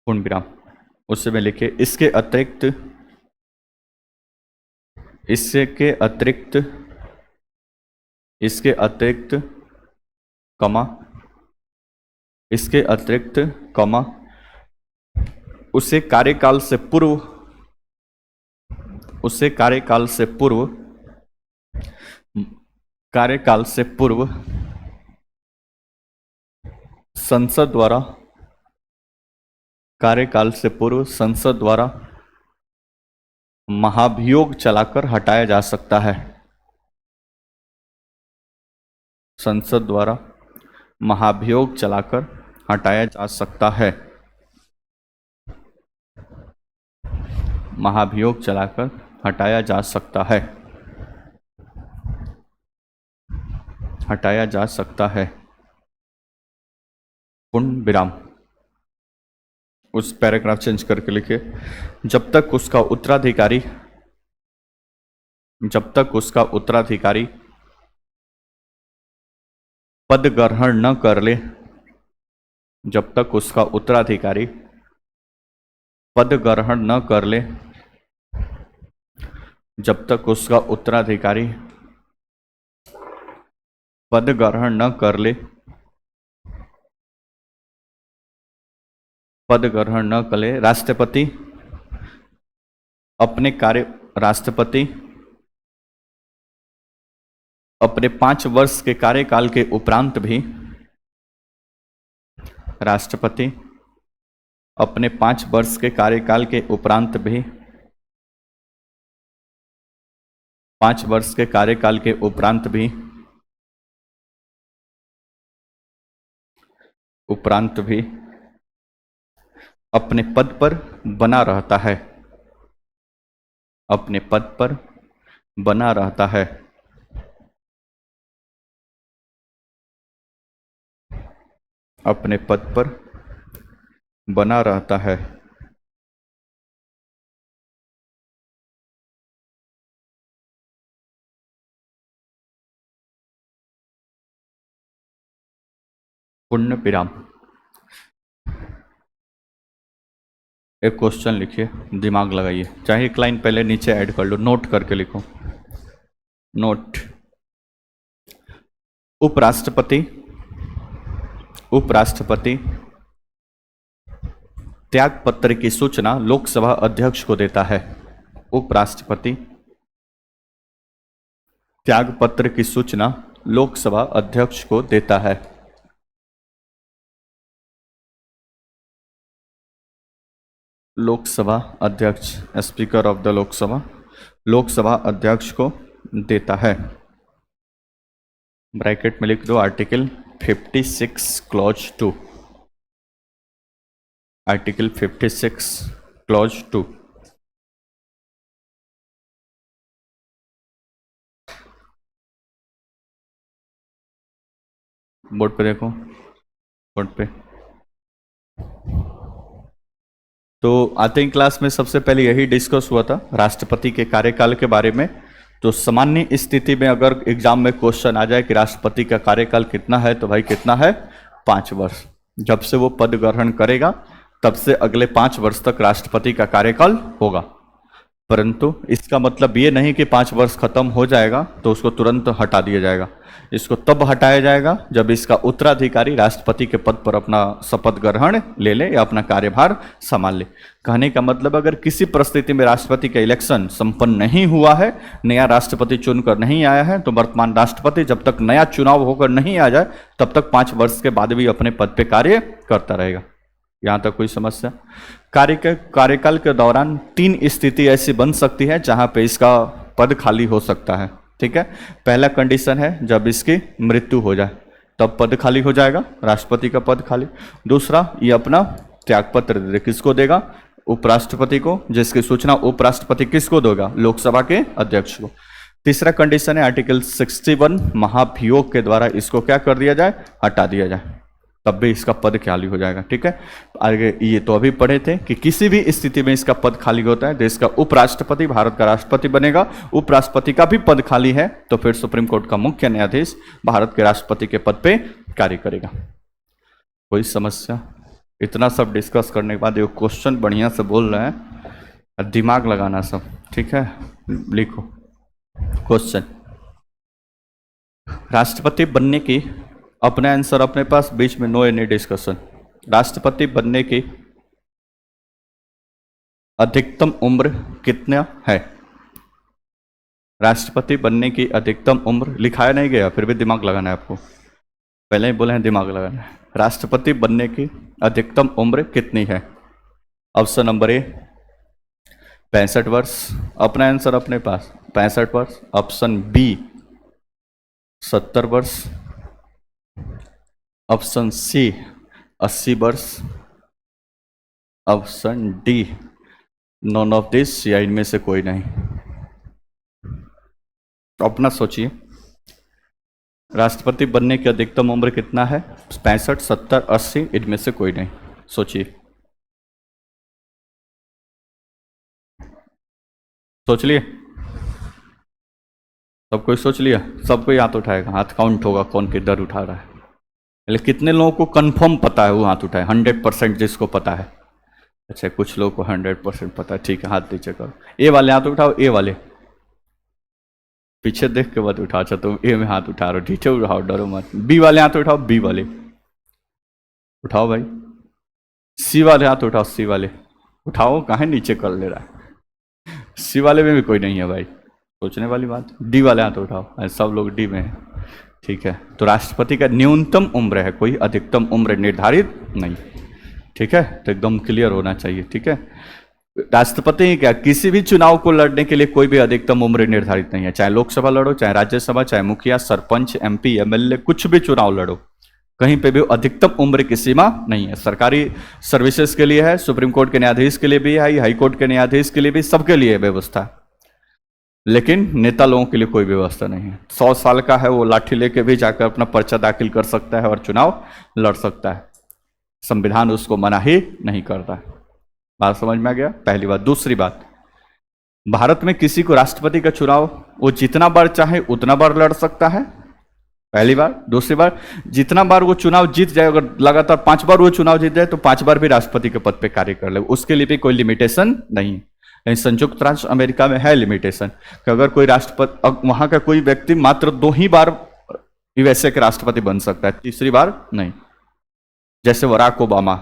पूर्ण विराम। उससे में लिखे इसके अतिरिक्त, इसके अतिरिक्त, इसके अतिरिक्त कमा, इसके अतिरिक्त कमा उसे कार्यकाल से पूर्व, उसे कार्यकाल से पूर्व, कार्यकाल से पूर्व संसद द्वारा, कार्यकाल से पूर्व संसद द्वारा महाभियोग चलाकर हटाया जा सकता है, संसद द्वारा महाभियोग चलाकर हटाया जा सकता है, महाभियोग चलाकर हटाया जा सकता है, हटाया जा सकता है, पूर्ण विराम। उस पैराग्राफ चेंज करके लिखिए, जब तक उसका उत्तराधिकारी, जब तक उसका उत्तराधिकारी पद ग्रहण न कर ले, जब तक उसका उत्तराधिकारी पद ग्रहण न कर ले, जब तक उसका उत्तराधिकारी पद ग्रहण न कर ले, पद ग्रहण न कर ले, राष्ट्रपति अपने कार्य, राष्ट्रपति अपने 5 वर्ष के कार्यकाल के उपरांत भी, राष्ट्रपति अपने 5 वर्ष के कार्यकाल के उपरांत भी, 5 वर्ष के कार्यकाल के उपरांत भी, उपरांत भी अपने पद पर बना रहता है, अपने पद पर बना रहता है, अपने पद पर बना रहता है, पूर्ण विराम। एक क्वेश्चन लिखिए, दिमाग लगाइए, चाहे एक लाइन पहले नीचे ऐड कर लो, नोट करके लिखो। नोट, उपराष्ट्रपति, उपराष्ट्रपति त्याग पत्र की सूचना लोकसभा अध्यक्ष को देता है। उपराष्ट्रपति त्याग पत्र की सूचना लोकसभा अध्यक्ष को देता है। लोकसभा अध्यक्ष, speaker of the Lok Sabha, Lok Sabha अध्यक्ष को देता है। ब्रैकेट में लिख दो article 56 clause 2, article 56 clause 2। Board पे देखो, बोर्ड पे। तो आते ही क्लास में सबसे पहले यही डिस्कस हुआ था राष्ट्रपति के कार्यकाल के बारे में। तो सामान्य स्थिति में अगर एग्जाम में क्वेश्चन आ जाए कि राष्ट्रपति का कार्यकाल कितना है, तो भाई कितना है, 5 वर्ष। जब से वो पद ग्रहण करेगा तब से अगले 5 वर्ष तक राष्ट्रपति का कार्यकाल होगा। परंतु इसका मतलब ये नहीं कि 5 वर्ष खत्म हो जाएगा तो उसको तुरंत हटा दिया जाएगा। इसको तब हटाया जाएगा जब इसका उत्तराधिकारी राष्ट्रपति के पद पर अपना शपथ ग्रहण ले ले या अपना कार्यभार संभाल ले। कहने का मतलब अगर किसी परिस्थिति में राष्ट्रपति का इलेक्शन संपन्न नहीं हुआ है, नया राष्ट्रपति चुनकर नहीं आया है, तो वर्तमान राष्ट्रपति जब तक नया चुनाव होकर नहीं आ जाए तब तक 5 वर्ष के बाद भी अपने पद पे कार्य करता रहेगा। यहां तक कोई समस्या? कार्यकाल के दौरान 3 स्थिति ऐसी बन सकती है जहां पे इसका पद खाली हो सकता है। ठीक है, पहला कंडीशन है जब इसकी मृत्यु हो जाए तब पद खाली हो जाएगा, राष्ट्रपति का पद खाली। दूसरा, ये अपना त्यागपत्र किसको देगा, उपराष्ट्रपति को, जिसकी सूचना उपराष्ट्रपति किसको देगा, लोकसभा के अध्यक्ष को। तीसरा कंडीशन है आर्टिकल 61 महाभियोग के द्वारा इसको क्या कर दिया जाए, हटा दिया जाए, तब भी इसका पद खाली हो जाएगा। ठीक है, आगे ये तो अभी पढ़े थे कि किसी भी स्थिति में इसका पद खाली होता है, देश का उपराष्ट्रपति भारत का राष्ट्रपति बनेगा, उपराष्ट्रपति का भी पद खाली है तो फिर सुप्रीम कोर्ट का मुख्य न्यायाधीश भारत के राष्ट्रपति के पद पे कार्य करेगा। कोई समस्या? इतना सब डिस्कस करने के बाद ये क्वेश्चन बढ़िया से बोल रहे हैं, दिमाग लगाना सब। ठीक है, लिखो क्वेश्चन। राष्ट्रपति बनने की, अपने आंसर अपने पास, बीच में नो एनी डिस्कशन। राष्ट्रपति बनने की अधिकतम उम्र कितना है? राष्ट्रपति बनने की अधिकतम उम्र लिखाया नहीं गया, फिर भी दिमाग लगाना है आपको, पहले ही बोले हैं दिमाग लगाना है। राष्ट्रपति बनने की अधिकतम उम्र कितनी है? ऑप्शन नंबर ए 65 वर्ष, अपना आंसर अपने पास 65 वर्ष। ऑप्शन बी 70 वर्ष, ऑप्शन सी 80 वर्ष, option D none of this, या इनमें से कोई नहीं। अपना सोचिए, राष्ट्रपति बनने की अधिकतम उम्र कितना है? 65, 70, 80, इनमें से कोई नहीं। सोचिए, सोच लिए? सब कोई सोच लिया? सब कोई हाथ उठाएगा, हाथ काउंट होगा कौन किधर उठा रहा है। लेकिन कितने लोगों को कंफर्म पता है वो हाथ उठाए? 100% जिसको पता है। अच्छा, कुछ लोगों को 100% पता है, ठीक है, हाथ नीचे करो। ए वाले हाथ उठाओ, ए वाले पीछे देख के मत उठाओ। अच्छा, तुम ए में हाथ उठा रहे हो, नीचे उठाओ, डरो मत। बी वाले हाथ उठाओ, बी वाले उठाओ भाई। सी वाले हाथ उठाओ, सी वाले उठाओ, कहाँ नीचे कर ले रहा है? सी वाले में भी कोई नहीं है भाई, सोचने वाली बात। डी वाले हाथ उठाओ, सब लोग डी में है। ठीक है, तो राष्ट्रपति का न्यूनतम उम्र है, कोई अधिकतम उम्र निर्धारित नहीं। ठीक है, तो एकदम क्लियर होना चाहिए। ठीक है, राष्ट्रपति क्या, किसी भी चुनाव को लड़ने के लिए कोई भी अधिकतम उम्र निर्धारित नहीं है। चाहे लोकसभा लड़ो, चाहे राज्यसभा, चाहे मुखिया, सरपंच, एमपी, एमएलए, कुछ भी चुनाव लड़ो, कहीं पे भी अधिकतम उम्र की सीमा नहीं है। सरकारी सर्विसेज के लिए है, सुप्रीम कोर्ट के न्यायाधीश के लिए भी है, हाई कोर्ट के न्यायाधीश के लिए भी, सबके लिए व्यवस्था। लेकिन नेता लोगों के लिए कोई व्यवस्था नहीं है। 100 साल का है वो लाठी लेके भी जाकर अपना पर्चा दाखिल कर सकता है और चुनाव लड़ सकता है, संविधान उसको मना ही नहीं करता है। बात समझ में आ गया? पहली बात। दूसरी बात, भारत में किसी को राष्ट्रपति का चुनाव वो जितना बार चाहे उतना बार लड़ सकता है, पहली बार, दूसरी बार, जितना बार वो चुनाव जीत जाए, अगर लगातार 5 बार वो चुनाव जीत जाए तो 5 बार भी राष्ट्रपति के पद पे कार्य कर ले, उसके लिए भी कोई लिमिटेशन नहीं है। लेकिन संयुक्त राष्ट्र अमेरिका में है लिमिटेशन कि अगर कोई राष्ट्रपति, वहां का कोई व्यक्ति मात्र 2 ही बार यूएसए के राष्ट्रपति बन सकता है, तीसरी बार नहीं। जैसे बराक ओबामा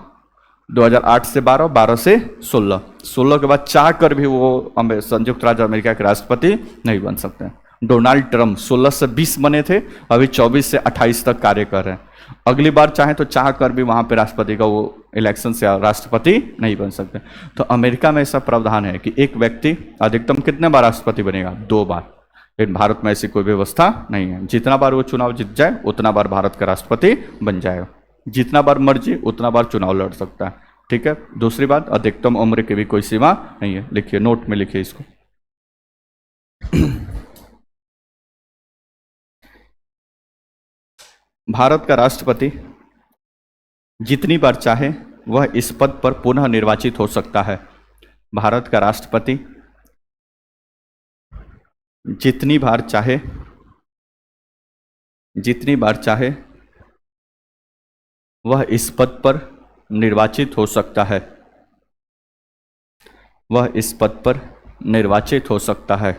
2008 से 12, 12 से 16, 16 के बाद चाह कर भी वो संयुक्त राज्य अमेरिका के राष्ट्रपति नहीं बन सकते। डोनाल्ड ट्रंप 16 से 20 बने थे, अभी 24 से 28 तक कार्य कर रहे हैं। अगली बार चाहे तो चाह कर भी वहां पे राष्ट्रपति का वो इलेक्शन से राष्ट्रपति नहीं बन सकते। तो अमेरिका में ऐसा प्रावधान है कि एक व्यक्ति अधिकतम कितने बार राष्ट्रपति बनेगा? 2 बार। लेकिन भारत में ऐसी कोई व्यवस्था नहीं है, जितना बार वो चुनाव जीत जाए उतना बार भारत का राष्ट्रपति बन जाएगा, जितना बार मर्जी उतना बार चुनाव लड़ सकता है। ठीक है। दूसरी बात, अधिकतम उम्र की भी कोई सीमा नहीं है। लिखिए, नोट में लिखिए इसको। भारत का राष्ट्रपति जितनी बार चाहे वह इस पद पर पुनः निर्वाचित हो सकता है। भारत का राष्ट्रपति जितनी बार चाहे वह इस पद पर निर्वाचित हो सकता है। वह इस पद पर निर्वाचित हो सकता है,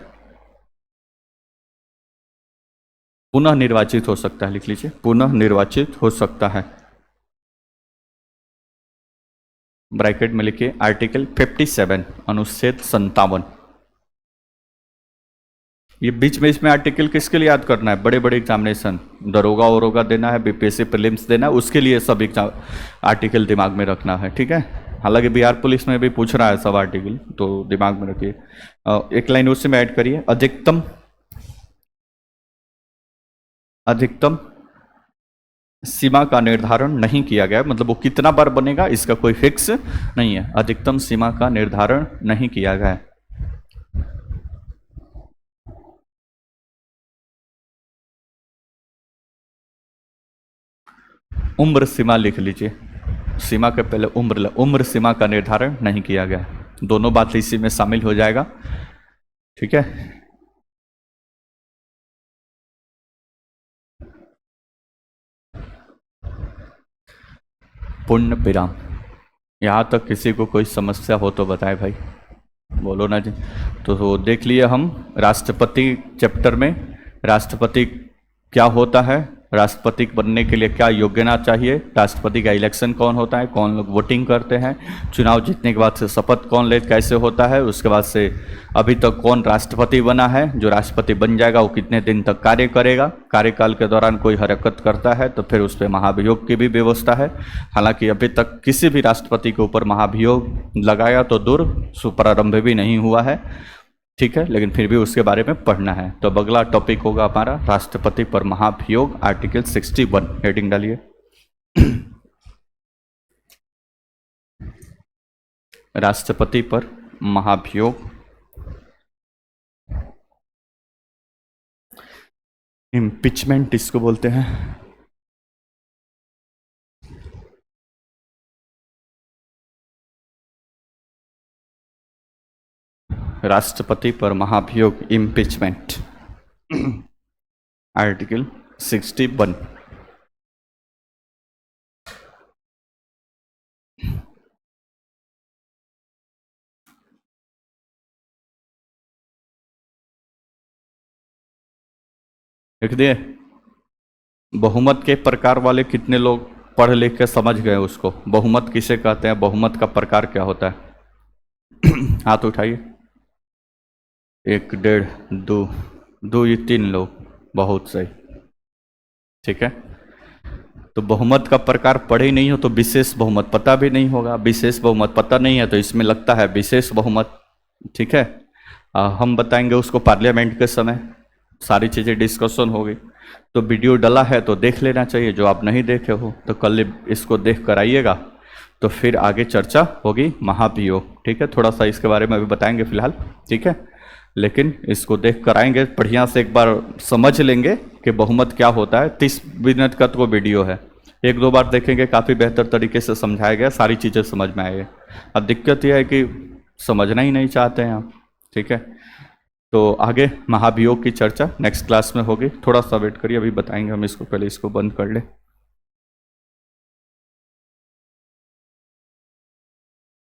पुनः निर्वाचित हो सकता है। लिख लीजिए, पुनः निर्वाचित हो सकता है। ब्रैकेट में लिखिए आर्टिकल 57, अनुच्छेद 57। ये बीच में इसमें आर्टिकल किसके लिए याद करना है? बड़े बड़े एग्जामिनेशन, दरोगा वरोगा देना है, बीपीएससी प्रीलिम्स देना है, उसके लिए सब एग्जाम आर्टिकल दिमाग में रखना है। ठीक है। हालांकि बिहार पुलिस में भी पूछ रहा है सब आर्टिकल, तो दिमाग में रखिए। एक लाइन उससे में ऐड करिए, अधिकतम सीमा का निर्धारण नहीं किया गया। मतलब वो कितना बार बनेगा इसका कोई फिक्स नहीं है। अधिकतम सीमा का निर्धारण नहीं किया गया है। उम्र सीमा लिख लीजिए, सीमा के पहले उम्र सीमा का निर्धारण नहीं किया गया। दोनों बात इसी में शामिल हो जाएगा। ठीक है। पूर्ण विराम। यहां तक किसी को कोई समस्या हो तो बताए भाई, बोलो ना जी। तो देख लिए हम राष्ट्रपति चैप्टर में राष्ट्रपति क्या होता है, राष्ट्रपति बनने के लिए क्या योग्यता चाहिए, राष्ट्रपति का इलेक्शन कौन होता है, कौन लोग वोटिंग करते हैं, चुनाव जीतने के बाद से शपथ कौन ले कैसे होता है, उसके बाद से अभी तक कौन राष्ट्रपति बना है, जो राष्ट्रपति बन जाएगा वो कितने दिन तक कार्य करेगा, कार्यकाल के दौरान कोई हरकत करता है तो फिर उस पर महाभियोग की भी व्यवस्था है। हालांकि अभी तक किसी भी राष्ट्रपति के ऊपर महाभियोग लगाया तो दूर, शुभारंभ भी नहीं हुआ है। ठीक है। लेकिन फिर भी उसके बारे में पढ़ना है। तो अब अगला टॉपिक होगा हमारा राष्ट्रपति पर महाभियोग, आर्टिकल 61। हेडिंग डालिए, राष्ट्रपति पर महाभियोग। इम्पीचमेंट इसको बोलते हैं। राष्ट्रपति पर महाभियोग, इम्पीचमेंट, आर्टिकल 61। लिख दिए। बहुमत के प्रकार वाले कितने लोग पढ़ लिख के समझ गए उसको? बहुमत किसे कहते हैं, बहुमत का प्रकार क्या होता है? हाथ उठाइए। 1, 1.5, 2, ये 3 लोग, बहुत सही। ठीक है। तो बहुमत का प्रकार पढ़े ही नहीं हो तो विशेष बहुमत पता भी नहीं होगा। विशेष बहुमत पता नहीं है तो इसमें लगता है विशेष बहुमत। ठीक है। हम बताएंगे उसको पार्लियामेंट के समय, सारी चीज़ें डिस्कशन होगी। तो वीडियो डला है तो देख लेना चाहिए, जो आप नहीं देखे हो तो कल इसको देख कर आइएगा, तो फिर आगे चर्चा होगी महाभियोग। ठीक है। थोड़ा सा इसके बारे में भी बताएंगे फिलहाल। ठीक है। लेकिन इसको देख कर आएंगे, बढ़िया से एक बार समझ लेंगे कि बहुमत क्या होता है। 30 मिनट का तो वो वीडियो है, 1-2 बार देखेंगे, काफ़ी बेहतर तरीके से समझाया गया, सारी चीज़ें समझ में आएगी। अब दिक्कत यह है कि समझना ही नहीं चाहते हैं आप। ठीक है। तो आगे महाभियोग की चर्चा नेक्स्ट क्लास में होगी, थोड़ा सा वेट करिए, अभी बताएंगे हम इसको, पहले इसको बंद कर लें।